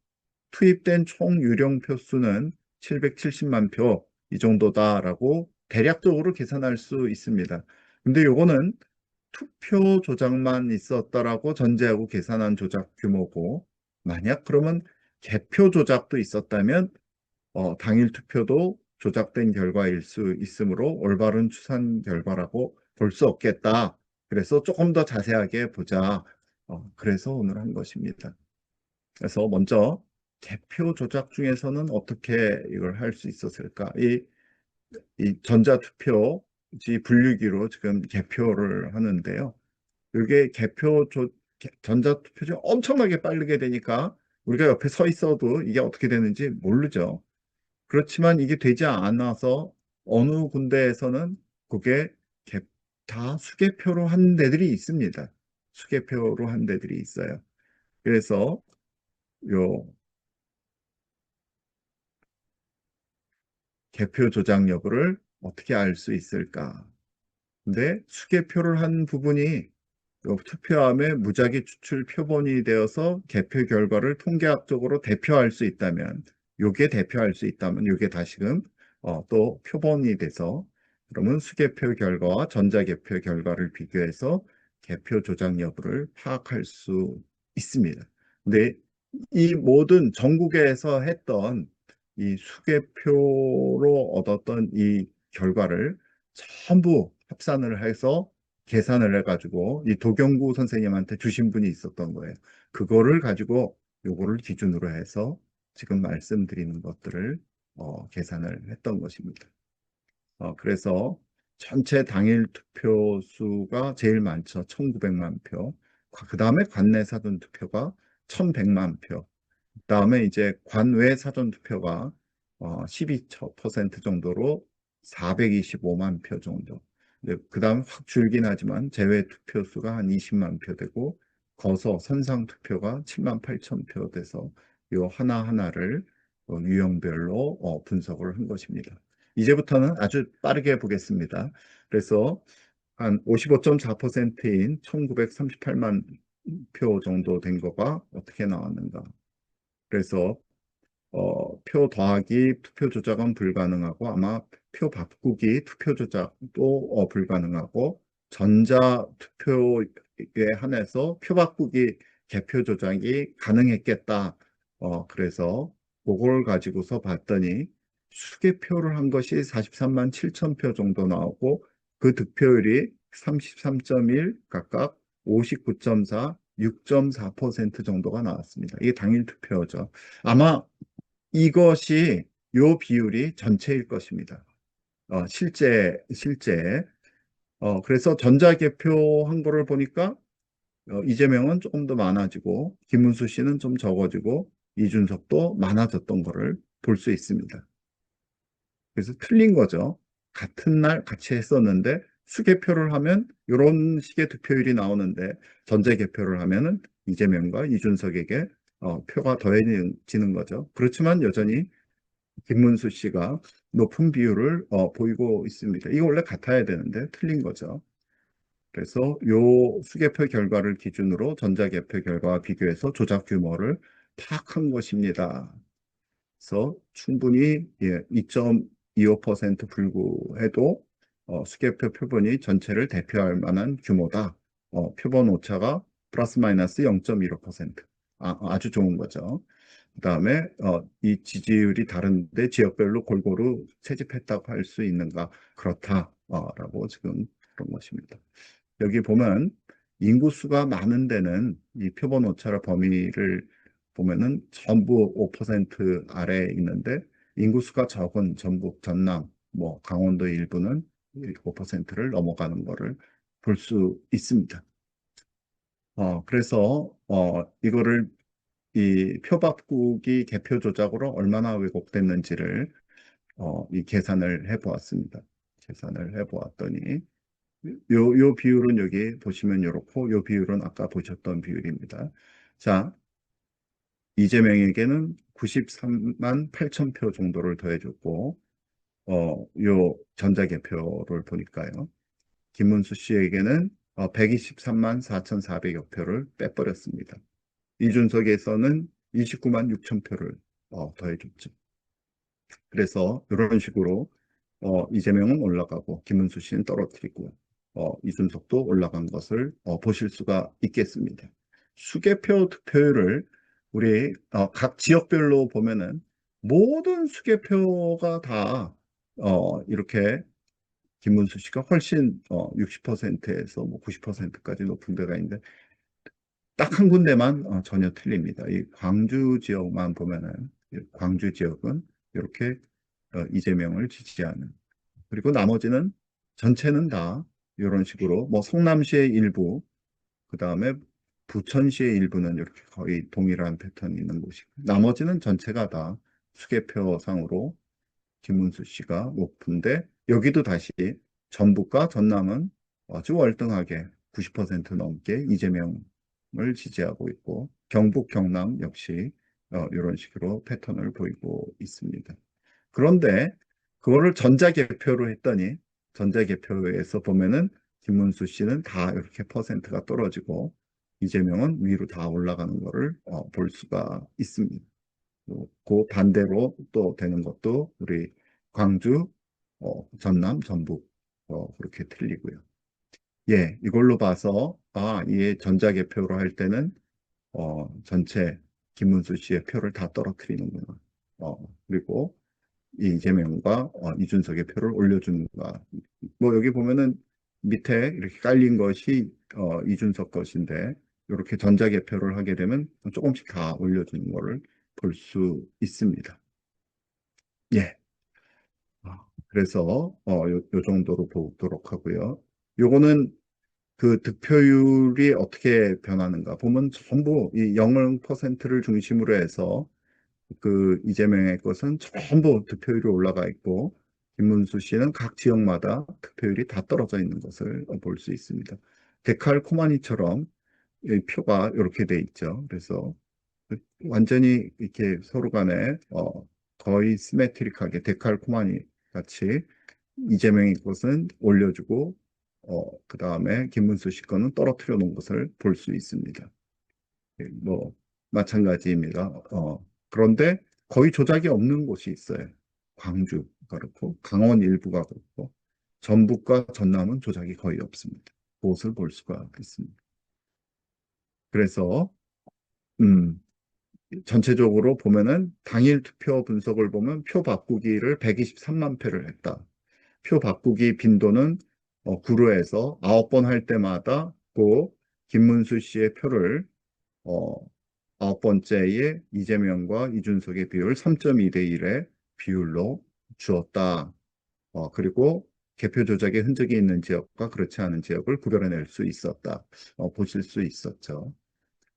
투입된 총 유령 표 수는 770만 표 이 정도다라고 대략적으로 계산할 수 있습니다. 근데 요거는 투표 조작만 있었다라고 전제하고 계산한 조작 규모고, 만약 그러면 개표 조작도 있었다면 당일 투표도 조작된 결과일 수 있으므로 올바른 추산 결과라고 볼 수 없겠다. 그래서 조금 더 자세하게 보자. 그래서 오늘 한 것입니다. 그래서 먼저 개표 조작 중에서는 어떻게 이걸 할 수 있었을까? 이 전자투표지 분류기로 지금 개표를 하는데요. 이게 전자투표지 엄청나게 빠르게 되니까 우리가 옆에 서 있어도 이게 어떻게 되는지 모르죠. 그렇지만 이게 되지 않아서 어느 군데에서는 그게 개- 다 수개표로 한 데들이 있습니다. 수개표로 한 데들이 있어요. 그래서 요 개표 조작 여부를 어떻게 알 수 있을까? 근데 수개표를 한 부분이 요 투표함의 무작위 추출 표본이 되어서 개표 결과를 통계학적으로 대표할 수 있다면, 요게 대표할 수 있다면, 요게 다시금 또 표본이 돼서 그러면 수개표 결과와 전자개표 결과를 비교해서 개표 조작 여부를 파악할 수 있습니다. 근데 이 모든 전국에서 했던 이 수개표로 얻었던 이 결과를 전부 합산을 해서 계산을 해가지고 이 도경구 선생님한테 주신 분이 있었던 거예요. 그거를 가지고 요거를 기준으로 해서 지금 말씀드리는 것들을 계산을 했던 것입니다. 그래서 전체 당일 투표 수가 제일 많죠. 1900만 표. 그 다음에 관내 사전투표가 1,100만 표. 그 다음에 이제 관외 사전투표가 12% 정도로 425만 표 정도. 그 다음 확 줄긴 하지만 제외 투표 수가 한 20만 표 되고 거서 선상 투표가 7만 8천 표 돼서 요 하나하나를 유형별로 분석을 한 것입니다. 이제부터는 아주 빠르게 보겠습니다. 그래서 한 55.4%인 1938만 표 정도 된 거가 어떻게 나왔는가. 그래서 표 더하기 투표 조작은 불가능하고 아마 표 바꾸기 투표 조작도 불가능하고 전자 투표에 한해서 표 바꾸기 개표 조작이 가능했겠다. 그래서 그걸 가지고서 봤더니 수개표를 한 것이 43만 7천 표 정도 나오고 그 득표율이 33.1 각각 59.4, 6.4% 정도가 나왔습니다. 이게 당일 투표죠. 아마 이것이 요 비율이 전체일 것입니다. 실제. 그래서 전자개표한 거를 보니까 이재명은 조금 더 많아지고 김문수 씨는 좀 적어지고 이준석도 많아졌던 거를 볼 수 있습니다. 그래서 틀린 거죠. 같은 날 같이 했었는데 수개표를 하면 이런 식의 득표율이 나오는데 전자개표를 하면은 이재명과 이준석에게 표가 더해지는 거죠. 그렇지만 여전히 김문수 씨가 높은 비율을 보이고 있습니다. 이거 원래 같아야 되는데 틀린 거죠. 그래서 요 수개표 결과를 기준으로 전자개표 결과와 비교해서 조작 규모를 파악한 것입니다. 그래서 충분히 2.25% 불구해도 수개표 표본이 전체를 대표할 만한 규모다. 표본 오차가 플러스 마이너스 0.15%. 아주 좋은 거죠. 그다음에 이 지지율이 다른데 지역별로 골고루 채집했다고 할 수 있는가? 그렇다라고 지금 그런 것입니다. 여기 보면 인구수가 많은 데는 이 표본 오차의 범위를 보면은 전부 5% 아래에 있는데 인구수가 적은 전북, 전남, 뭐 강원도 일부는 5%를 넘어가는 것을 볼 수 있습니다. 그래서 이거를 이 표바꾸기 개표 조작으로 얼마나 왜곡됐는지를 이 계산을 해보았습니다. 계산을 해보았더니 요 비율은 여기 보시면 이렇고 요 비율은 아까 보셨던 비율입니다. 자, 이재명에게는 93만 8천 표 정도를 더해줬고 요 전자개표를 보니까요. 김문수 씨에게는 123만 4,400여 표를 빼버렸습니다. 이준석에서는 29만 6천 표를 더해줬죠. 그래서 이런 식으로 이재명은 올라가고 김문수 씨는 떨어뜨리고 이준석도 올라간 것을 보실 수가 있겠습니다. 수개표 득표율을 우리 각 지역별로 보면은 모든 수개표가 다 이렇게 김문수 씨가 훨씬 60%에서 뭐 90%까지 높은 데가 있는데 딱 한 군데만 전혀 틀립니다. 이 광주 지역만 보면은 광주 지역은 이렇게 이재명을 지지하는 그리고 나머지는 전체는 다 이런 식으로 뭐 성남시의 일부 그다음에 부천시의 일부는 이렇게 거의 동일한 패턴이 있는 곳이고 나머지는 전체가 다 수개표상으로 김문수 씨가 높은데 여기도 다시 전북과 전남은 아주 월등하게 90% 넘게 이재명을 지지하고 있고 경북, 경남 역시 이런 식으로 패턴을 보이고 있습니다. 그런데 그거를 전자개표로 했더니 전자개표에서 보면은 김문수 씨는 다 이렇게 퍼센트가 떨어지고 이재명은 위로 다 올라가는 것을 볼 수가 있습니다. 그 반대로 또 되는 것도 우리 광주, 전남, 전북 그렇게 틀리고요. 예, 이걸로 봐서 이 전자개표로 할 때는 전체 김문수 씨의 표를 다 떨어뜨리는구나. 그리고 이 이재명과 이준석의 표를 올려주는가. 뭐 여기 보면은 밑에 이렇게 깔린 것이 이준석 것인데 이렇게 전자개표를 하게 되면 조금씩 다 올려주는 거를 볼 수 있습니다. 예. 그래서 요 정도로 보도록 하고요. 요거는 그 득표율이 어떻게 변하는가 보면 전부 이 0%를 중심으로 해서 그 이재명의 것은 전부 득표율이 올라가 있고 김문수 씨는 각 지역마다 득표율이 다 떨어져 있는 것을 볼 수 있습니다. 데칼코마니처럼 이 표가 이렇게 돼 있죠. 그래서 완전히 이렇게 서로 간에 거의 시메트릭하게 데칼코마니 같이 이재명의 것은 올려주고 그 다음에 김문수 씨 거는 떨어뜨려 놓은 것을 볼 수 있습니다. 뭐 마찬가지입니다. 그런데 거의 조작이 없는 곳이 있어요. 광주 그렇고 강원 일부가 그렇고 전북과 전남은 조작이 거의 없습니다. 그것을 볼 수가 있습니다. 그래서 음, 전체적으로 보면은 당일 투표 분석을 보면 표 바꾸기를 123만 표를 했다. 표 바꾸기 빈도는 구로에서 9번 할 때마다 그 김문수 씨의 표를 어, 9번째에 이재명과 이준석의 비율 3.2 대 1의 비율로 주었다. 그리고 개표 조작의 흔적이 있는 지역과 그렇지 않은 지역을 구별해낼 수 있었다. 보실 수 있었죠.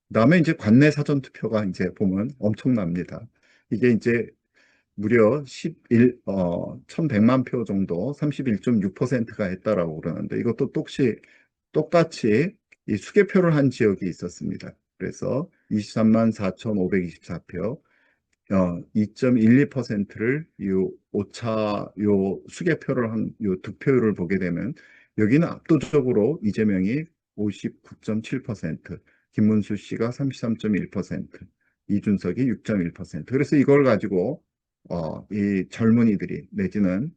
그다음에 이제 관내 사전 투표가 이제 보면 엄청납니다. 이게 이제 무려 1,100만 표 정도, 31.6%가 했다라고 그러는데 이것도 똑같이 이 수개표를 한 지역이 있었습니다. 그래서 23만 4,524표, 2.12%를 요 오차 요 수개표를 한 요 득표율을 보게 되면 여기는 압도적으로 이재명이 59.7%, 김문수 씨가 33.1%, 이준석이 6.1%. 그래서 이걸 가지고 이 젊은이들이 내지는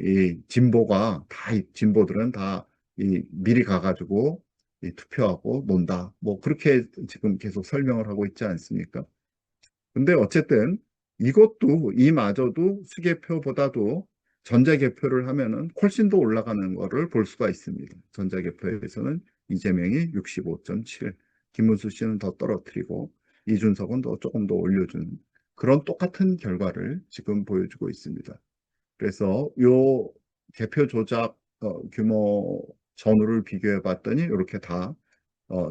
이 진보가 이 진보들은 다 이 미리 가가지고 이 투표하고 논다. 뭐 그렇게 지금 계속 설명을 하고 있지 않습니까? 근데 어쨌든 이것도 이마저도 수개표보다도 전자개표를 하면은 훨씬 더 올라가는 거를 볼 수가 있습니다. 전자개표에서는 이재명이 65.7, 김문수 씨는 더 떨어뜨리고 이준석은 더 조금 더 올려준 그런 똑같은 결과를 지금 보여주고 있습니다. 그래서 요 개표 조작 규모 전후를 비교해 봤더니 이렇게 다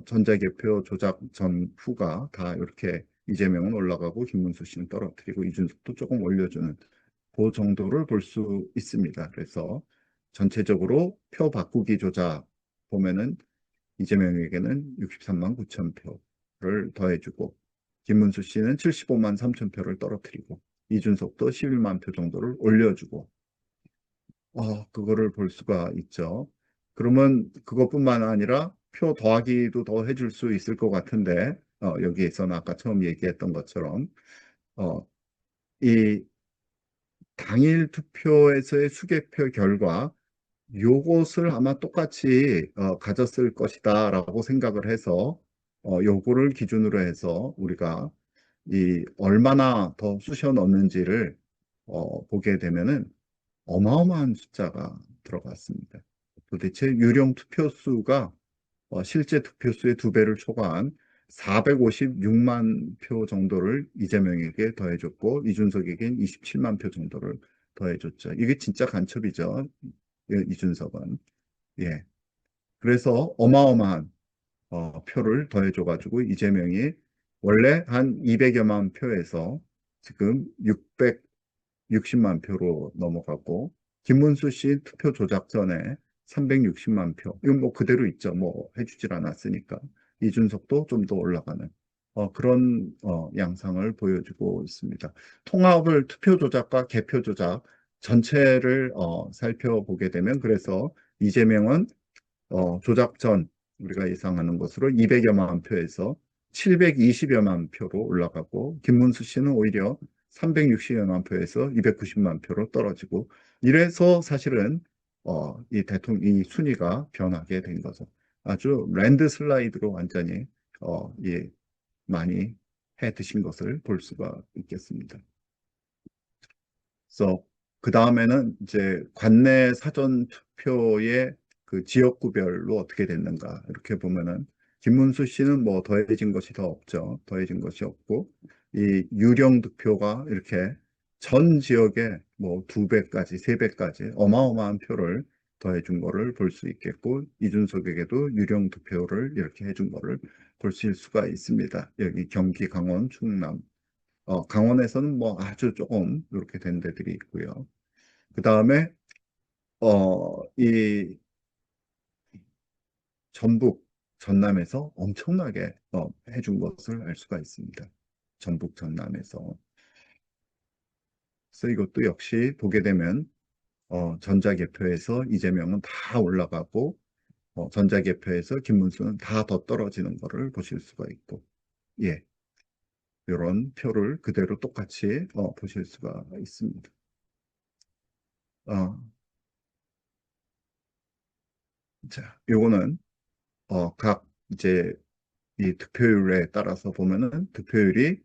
전자개표 조작 전후가 다 이렇게 이재명은 올라가고 김문수 씨는 떨어뜨리고 이준석도 조금 올려주는 그 정도를 볼 수 있습니다. 그래서 전체적으로 표 바꾸기 조작 보면은 이재명에게는 63만 9천 표를 더해주고 김문수 씨는 75만 3천 표를 떨어뜨리고 이준석도 11만 표 정도를 올려주고 그거를 볼 수가 있죠. 그러면 그것뿐만 아니라 표 더하기도 더 해줄 수 있을 것 같은데, 여기에서는 아까 처음 얘기했던 것처럼, 어, 이 당일 투표에서의 수개표 결과, 요것을 아마 똑같이 가졌을 것이다라고 생각을 해서, 요거를 기준으로 해서 우리가 이 얼마나 더 쑤셔 넣는지를 보게 되면은 어마어마한 숫자가 들어갔습니다. 도대체 유령 투표수가 실제 투표수의 2배를 초과한 456만 표 정도를 이재명에게 더해줬고 이준석에겐 27만 표 정도를 더해줬죠. 이게 진짜 간첩이죠. 이준석은. 예. 그래서 어마어마한 표를 더해줘가지고 이재명이 원래 한 200여만 표에서 지금 60만 표로 넘어가고 김문수 씨 투표 조작 전에 360만 표. 이건 뭐 그대로 있죠. 뭐 해주질 않았으니까. 이준석도 좀 더 올라가는 그런 양상을 보여주고 있습니다. 통합을 투표 조작과 개표 조작 전체를 살펴보게 되면 그래서 이재명은 조작 전 우리가 예상하는 것으로 200여만 표에서 720여만 표로 올라가고 김문수 씨는 오히려 360여만 표에서 290만 표로 떨어지고 이래서 사실은 이 순위가 변하게 된 거죠. 아주 랜드 슬라이드로 완전히 예, 많이 해 드신 것을 볼 수가 있겠습니다. 그래서 그 다음에는 이제 관내 사전 투표의 그 지역구별로 어떻게 됐는가 이렇게 보면은 김문수 씨는 뭐 더해진 것이 더 없죠. 더해진 것이 없고 이 유령 득표가 이렇게 전 지역에 뭐 2배까지 3배까지 어마어마한 표를 더해준 거를 볼 수 있겠고, 이준석에게도 유령 득표를 이렇게 해준 거를 보실 수가 있습니다. 여기 경기, 강원, 충남, 강원에서는 뭐 아주 조금 이렇게 된 데들이 있고요. 그 다음에 이 전북, 전남에서 엄청나게 해준 것을 알 수가 있습니다. 전북, 전남에서. 그래서 이것도 역시 보게 되면 전자개표에서 이재명은 다 올라가고 전자개표에서 김문수는 다 더 떨어지는 것을 보실 수가 있고, 예, 이런 표를 그대로 똑같이 보실 수가 있습니다. 어, 자, 요거는 각 이제 이 득표율에 따라서 보면은 득표율이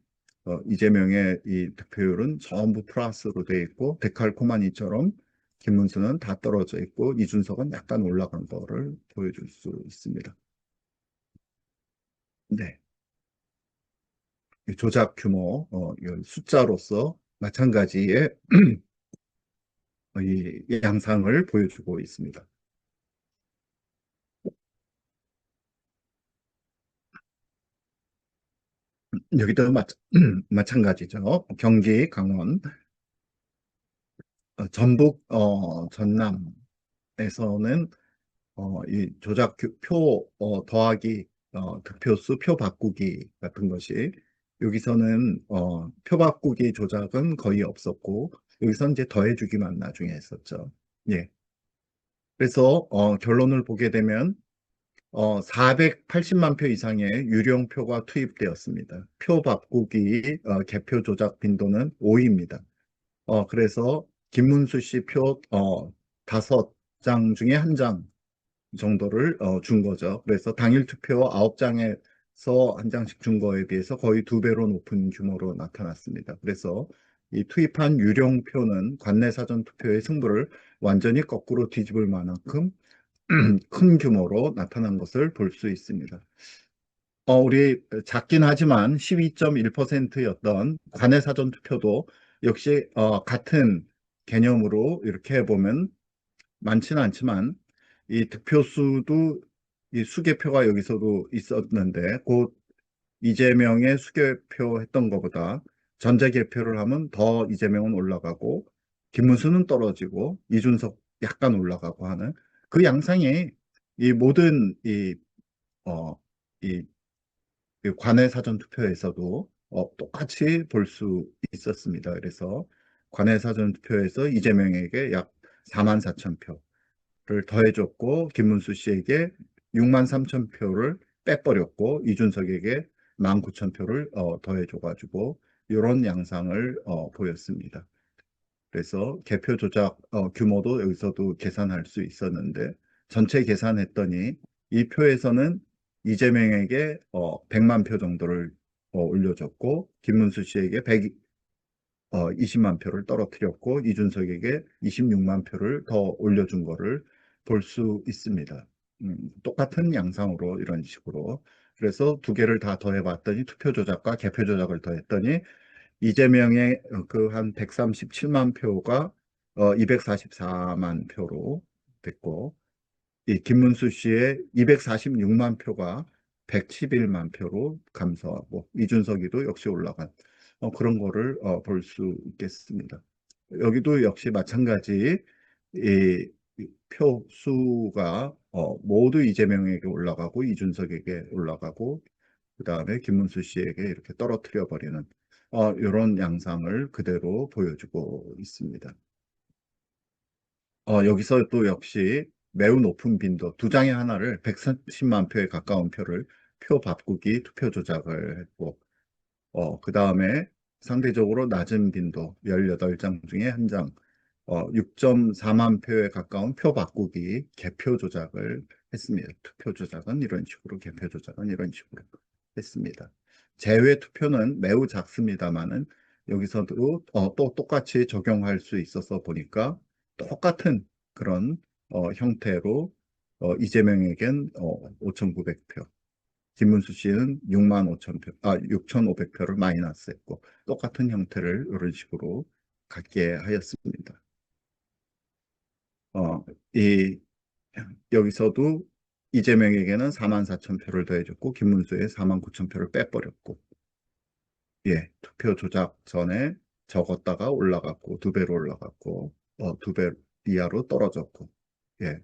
이재명의 이 득표율은 전부 플러스로 돼 있고 데칼코마니처럼 김문수는 다 떨어져 있고 이준석은 약간 올라간 거를 보여줄 수 있습니다. 네, 이 조작 규모 이 숫자로서 마찬가지의 이 양상을 보여주고 있습니다. 여기도 마찬가지죠. 경기, 강원, 전북, 전남에서는 이 조작 표 더하기 득표수 표 바꾸기 같은 것이 여기서는 표 바꾸기 조작은 거의 없었고 여기서 이제 더해주기만 나중에 했었죠. 예. 그래서 결론을 보게 되면 480만 표 이상의 유령표가 투입되었습니다. 표 바꾸기 개표 조작 빈도는 5위입니다. 그래서 김문수 씨 표 5장 중에 한 장 정도를 준 거죠. 그래서 당일 투표 9장에서 한 장씩 준 거에 비해서 거의 2배로 높은 규모로 나타났습니다. 그래서 이 투입한 유령표는 관내 사전 투표의 승부를 완전히 거꾸로 뒤집을 만큼 큰 규모로 나타난 것을 볼 수 있습니다. 우리 작긴 하지만 12.1%였던 관내 사전 투표도 역시 같은 개념으로 이렇게 해보면 많지는 않지만 이 득표수도 이 수개표가 여기서도 있었는데 곧 이재명의 수개표 했던 것보다 전자개표를 하면 더 이재명은 올라가고 김문수는 떨어지고 이준석 약간 올라가고 하는 그 양상이 이 모든 어, 이 관외 사전 투표에서도 똑같이 볼 수 있었습니다. 그래서 관외 사전 투표에서 이재명에게 약 4만 4천 표를 더해줬고 김문수 씨에게 6만 3천 표를 빼버렸고 이준석에게 1만 9천 표를 더해줘가지고 이런 양상을 보였습니다. 그래서 개표 조작 규모도 여기서도 계산할 수 있었는데 전체 계산했더니 이 표에서는 이재명에게 100만 표 정도를 올려줬고 김문수 씨에게 120만 표를 떨어뜨렸고 이준석에게 26만 표를 더 올려준 거를 볼 수 있습니다. 똑같은 양상으로 이런 식으로 그래서 두 개를 다 더해봤더니 투표 조작과 개표 조작을 더했더니 이재명의 그 한 137만 표가 244만 표로 됐고, 이 김문수 씨의 246만 표가 111만 표로 감소하고, 이준석이도 역시 올라간 그런 거를 볼 수 있겠습니다. 여기도 역시 마찬가지 이 표수가 모두 이재명에게 올라가고 이준석에게 올라가고 그 다음에 김문수 씨에게 이렇게 떨어뜨려 버리는 이런 양상을 그대로 보여주고 있습니다. 여기서 또 역시 매우 높은 빈도 두 장의 하나를 130만 표에 가까운 표를 표 바꾸기 투표 조작을 했고 그 다음에 상대적으로 낮은 빈도 18장 중에 한 장 6.4만 표에 가까운 표 바꾸기 개표 조작을 했습니다. 투표 조작은 이런 식으로 개표 조작은 이런 식으로 했습니다. 제외 투표는 매우 작습니다만은 여기서도 또 똑같이 적용할 수 있어서 보니까 똑같은 그런 형태로 이재명에겐 5,900표, 김문수 씨는 6만 5천 표, 6,500표를 마이너스 했고 똑같은 형태를 이런 식으로 갖게 하였습니다. 어, 이 여기서도 이재명에게는 4만 4천 표를 더해줬고 김문수에 4만 9천 표를 빼버렸고, 예, 투표 조작 전에 적었다가 올라갔고 두 배로 올라갔고, 두 배 이하로 떨어졌고, 예,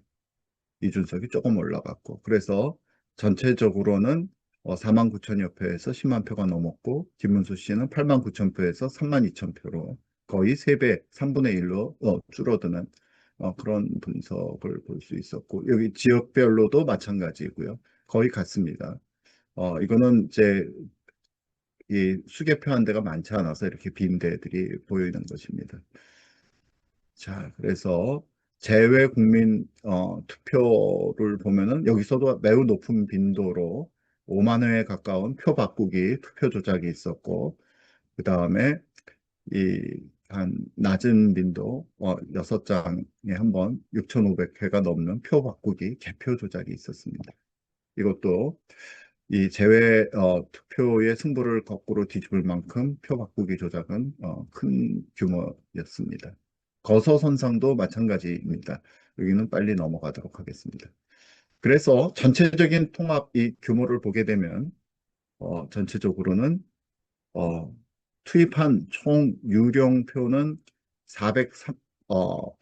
이준석이 조금 올라갔고, 그래서 전체적으로는 4만 9천여 표에서 10만 표가 넘었고, 김문수 씨는 8만 9천 표에서 3만 2천 표로 거의 3배, 3분의 1로 줄어드는 그런 분석을 볼 수 있었고, 여기 지역별로도 마찬가지고요. 거의 같습니다. 이거는 이제 이 수개표 한 대가 많지 않아서 이렇게 빈 대들이 보이는 것입니다. 자, 그래서 재외 국민 투표를 보면은 여기서도 매우 높은 빈도로 5만 회에 가까운 표 바꾸기 투표 조작이 있었고, 그 다음에 이 한 낮은 빈도 6장에 한 번 6,500회가 넘는 표 바꾸기 개표 조작이 있었습니다. 이것도 이 제외 투표의 승부를 거꾸로 뒤집을 만큼 표 바꾸기 조작은 큰 규모였습니다. 거서선상도 마찬가지입니다. 여기는 빨리 넘어가도록 하겠습니다. 그래서 전체적인 통합 이 규모를 보게 되면 전체적으로는 어, 투입한 총 유령표는 403, 어,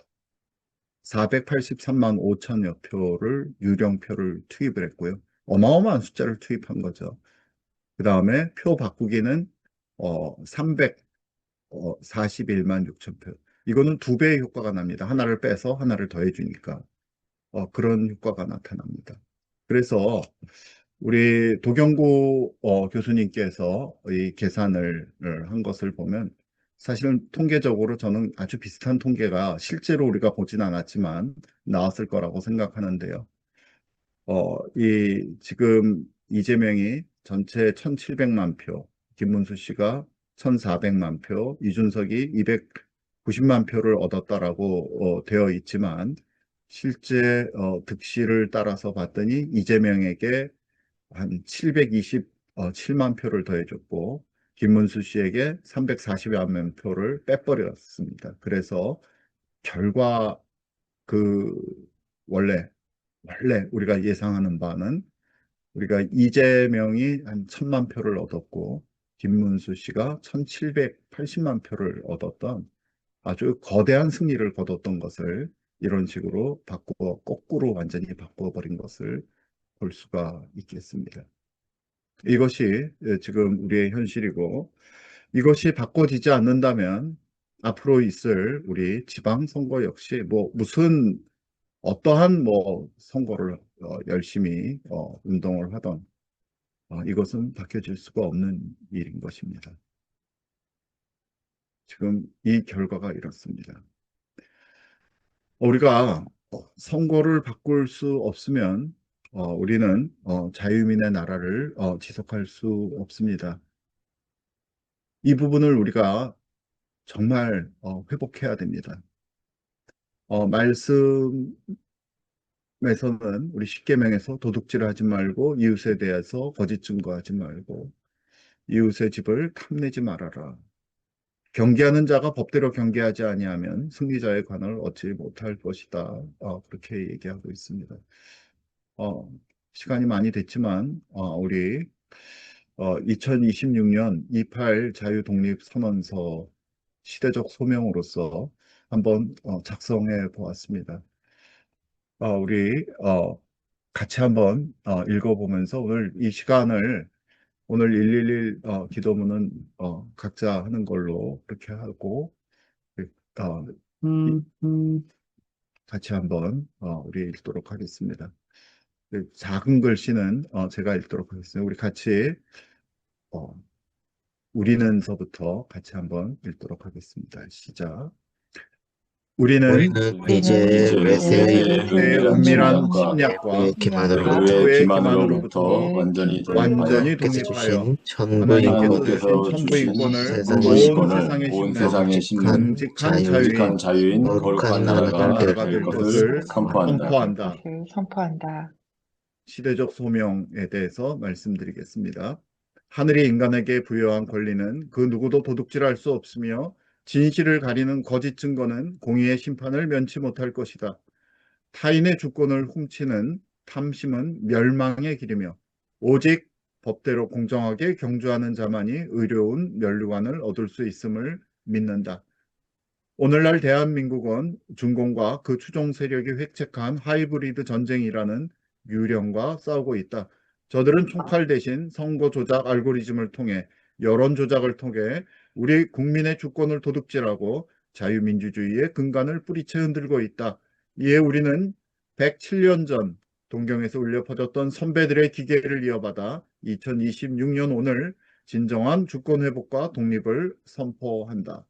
483만 5천여 표를 유령표를 투입을 했고요. 어마어마한 숫자를 투입한 거죠. 그 다음에 표 바꾸기는 341만 6천 표. 이거는 두 배의 효과가 납니다. 하나를 빼서 하나를 더해 주니까 그런 효과가 나타납니다. 그래서 우리 도경구 교수님께서 이 계산을 한 것을 보면 사실은 통계적으로 저는 아주 비슷한 통계가 실제로 우리가 보진 않았지만 나왔을 거라고 생각하는데요. 지금 이재명이 전체 1,700만 표, 김문수 씨가 1,400만 표, 이준석이 290만 표를 얻었다라고 되어 있지만 실제 득실을 따라서 봤더니 이재명에게 한 727만 표를 더해줬고 김문수 씨에게 340만 표를 빼버렸습니다. 그래서 결과 그 원래 우리가 예상하는 바는 우리가 이재명이 한 1,000만 표를 얻었고 김문수 씨가 1,780만 표를 얻었던 아주 거대한 승리를 거뒀던 것을 이런 식으로 거꾸로 완전히 바꿔버린 것을 볼 수가 있겠습니다. 이것이 지금 우리의 현실이고 이것이 바꿔지지 않는다면 앞으로 있을 우리 지방선거 역시 뭐 무슨 어떠한 뭐 선거를 열심히 운동을 하던 이것은 바뀌어질 수가 없는 일인 것입니다. 지금 이 결과가 이렇습니다. 우리가 선거를 바꿀 수 없으면 우리는 자유민의 나라를 지속할 수 없습니다. 이 부분을 우리가 정말 회복해야 됩니다. 말씀에서는 우리 십계명에서 도둑질을 하지 말고 이웃에 대해서 거짓 증거하지 말고 이웃의 집을 탐내지 말아라. 경계하는 자가 법대로 경계하지 아니하면 승리자의 관을 얻지 못할 것이다. 그렇게 얘기하고 있습니다. 어, 시간이 많이 됐지만 우리 2026년 28 자유독립선언서 시대적 소명으로서 한번 작성해 보았습니다. 우리 같이 한번 읽어보면서 오늘 이 시간을 오늘 111 기도문은 각자 하는 걸로 그렇게 하고 어, 같이 한번 우리 읽도록 하겠습니다. 작은 글씨는 제가 읽도록 하겠습니다. 우리 같이 어, 우리는서부터 같이 한번 읽도록 하겠습니다. 시작. 우리는 우리는 우리는 이제 외세의 외세의 은밀한 은밀한 침략과 침략과 외의 기만으로부터 외의 외의 기만으로부터 기만으로부터 완전히 완전히 하나님께서 독립하여 주신 하나님께서 천부인권을 주신 천부인권을 세상의 온 세상의 온 신분, 세상의 신분, 정직한 정직한 자유인 정직한 자유인, 자유인 거룩한 나라가 거룩한 될 나라가 될 것을 것을 선포한다. 선포한다. 것을 선포한다. 시대적 소명에 대해서 말씀드리겠습니다. 하늘이 인간에게 부여한 권리는 그 누구도 도둑질할 수 없으며 진실을 가리는 거짓 증거는 공의의 심판을 면치 못할 것이다. 타인의 주권을 훔치는 탐심은 멸망의 길이며 오직 법대로 공정하게 경주하는 자만이 의로운 면류관을 얻을 수 있음을 믿는다. 오늘날 대한민국은 중공과 그 추종 세력이 획책한 하이브리드 전쟁이라는 유령과 싸우고 있다. 저들은 총칼 대신 선거 조작 알고리즘을 통해 여론 조작을 통해 우리 국민의 주권을 도둑질하고 자유민주주의의 근간을 뿌리채 흔들고 있다. 이에 우리는 107년 전 동경에서 울려 퍼졌던 선배들의 기계를 이어받아 2026년 오늘 진정한 주권 회복과 독립을 선포한다.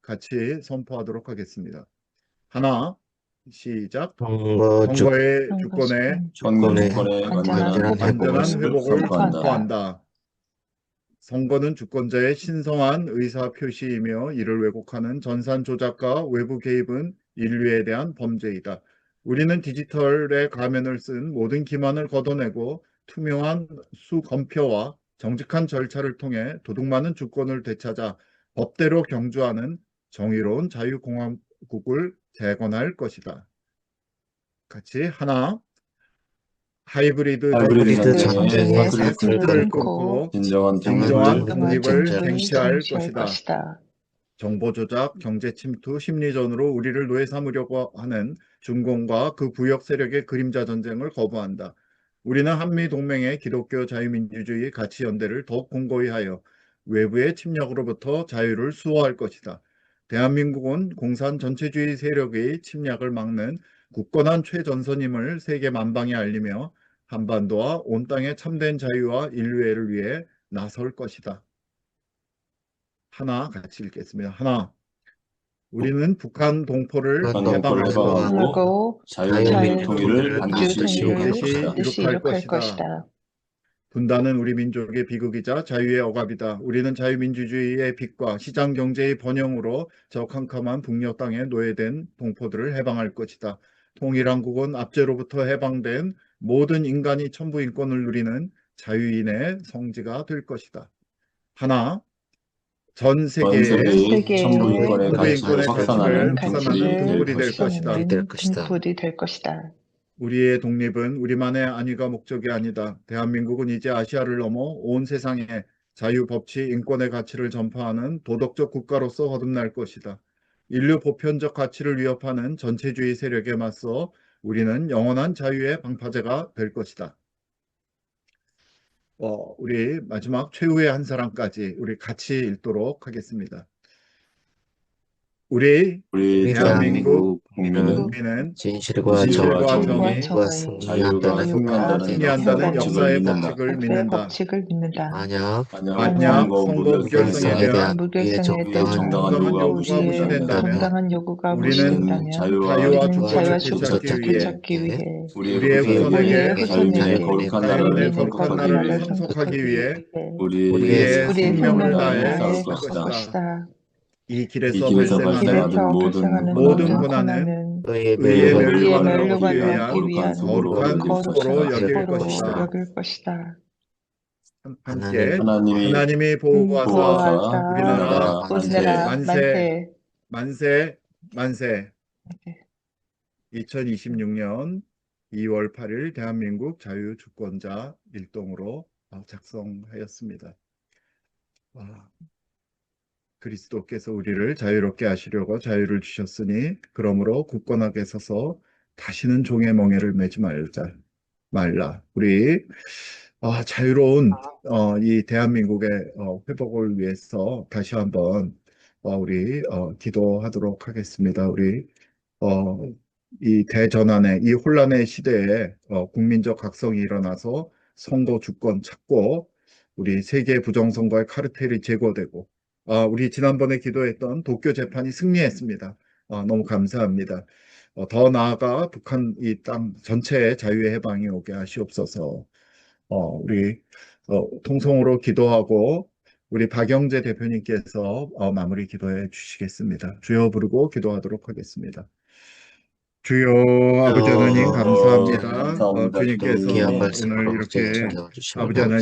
같이 선포하도록 하겠습니다. 하나, 시작. 선거 선거의 선거 주권의 주권의 주권의 완전한 완전한 회복을 회복을 선포한다. 선포한다. 선거는 주권자의 신성한 의사 표시이며 이를 왜곡하는 전산 조작과 외부 개입은 인류에 대한 범죄이다. 우리는 디지털의 가면을 쓴 모든 기만을 걷어내고 투명한 수검표와 정직한 절차를 통해 도둑 많은 주권을 되찾아 법대로 경주하는 정의로운 자유공화국을 재건할 것이다. 같이 하나, 하이브리드 하이브리드 전쟁의 전쟁의 사슬을 끊고 끊고 진정한 진정한 독립을 독립을 쟁취할 쟁취할 것이다. 것이다. 정보 조작, 경제 침투, 심리전으로 우리를 노예 삼으려고 하는 중공과 그 부역 세력의 그림자 전쟁을 거부한다. 우리는 한미 동맹의 기독교 자유민주주의 가치 연대를 더욱 공고히 하여 외부의 침략으로부터 자유를 수호할 것이다. 대한민국은 공산 전체주의 세력의 침략을 막는 굳건한 최전선임을 세계 만방에 알리며 한반도와 온 땅의 참된 자유와 인류애를 위해 나설 것이다. 하나 같이 읽겠습니다. 하나, 우리는 북한 동포를 해방하고 하고 자유민주 자유민주 통일을 반드시 이룰 통일을 것이다. 반드시 이룩할 것이다. 분단은 우리 민족의 비극이자 자유의 억압이다. 우리는 자유민주주의의 빛과 시장 경제의 번영으로 저 캄캄한 북녘 땅에 노예된 동포들을 해방할 것이다. 통일한국은 압제로부터 해방된 모든 인간이 천부 인권을 누리는 자유인의 성지가 될 것이다. 하나, 전 세계의 세계의 천부 천부 인권의 가치를 가치를 확산하는 등불이 될 확산하는 것이다. 등불이 될 것이다. 우리의 독립은 우리만의 안위가 목적이 아니다. 대한민국은 이제 아시아를 넘어 온 세상에 자유, 법치, 인권의 가치를 전파하는 도덕적 국가로서 거듭날 것이다. 인류 보편적 가치를 위협하는 전체주의 세력에 맞서 우리는 영원한 자유의 방파제가 될 것이다. 우리 마지막 최후의 한 사람까지 우리 같이 읽도록 하겠습니다. 우리 대한민국 국민은 진실과 진실과 정의가 정의, 승리한다는 승리한다는 역사의 믿는다. 법칙을 믿는다. 법칙을 믿는다. 만약 만약 선거 무결성에 대한 무결성에 정당한 요구가 무시된다면 정당한 요구가 우리는 무시된다면 자유와 주권을 주권을 되찾기 위해 되찾기 위해 우리의 후손에게 자유민의 자유민의 거룩한 나라를 상속하기 위해 우리의 생명을 다해 싸울 것이다. 이 길에서 발생하는 모든 고난은 의의 의의 멸류관을 멸류관을 얻기 얻기 위한 위한 거룩한 속으로 여길 것이다. 함께 하나님이 보호하사 우리나라 만세, 만세, 만세. 2026년 2월 8일 대한민국 자유주권자 일동으로 작성하였습니다. 그리스도께서 우리를 자유롭게 하시려고 자유를 주셨으니 그러므로 굳건하게 서서 다시는 종의 멍에를 매지 말라. 우리 자유로운 이 대한민국의 회복을 위해서 다시 한번 우리 기도하도록 하겠습니다. 우리 이 대전환의 이 혼란의 시대에 국민적 각성이 일어나서 선거 주권 찾고 우리 세계 부정선거의 카르텔이 제거되고 우리 지난번에 기도했던 도쿄 재판이 승리했습니다. 너무 감사합니다. 더 나아가 북한 이 땅 전체의 자유의 해방이 오게 하시옵소서. 우리 통성으로 기도하고 우리 박영재 대표님께서 마무리 기도해 주시겠습니다. 주여 부르고 기도하도록 하겠습니다. 주여 아버지 하나님 감사합니다. 주님께서 귀한 말씀으로 오늘 이렇게 지켜주시며 아버지 하나님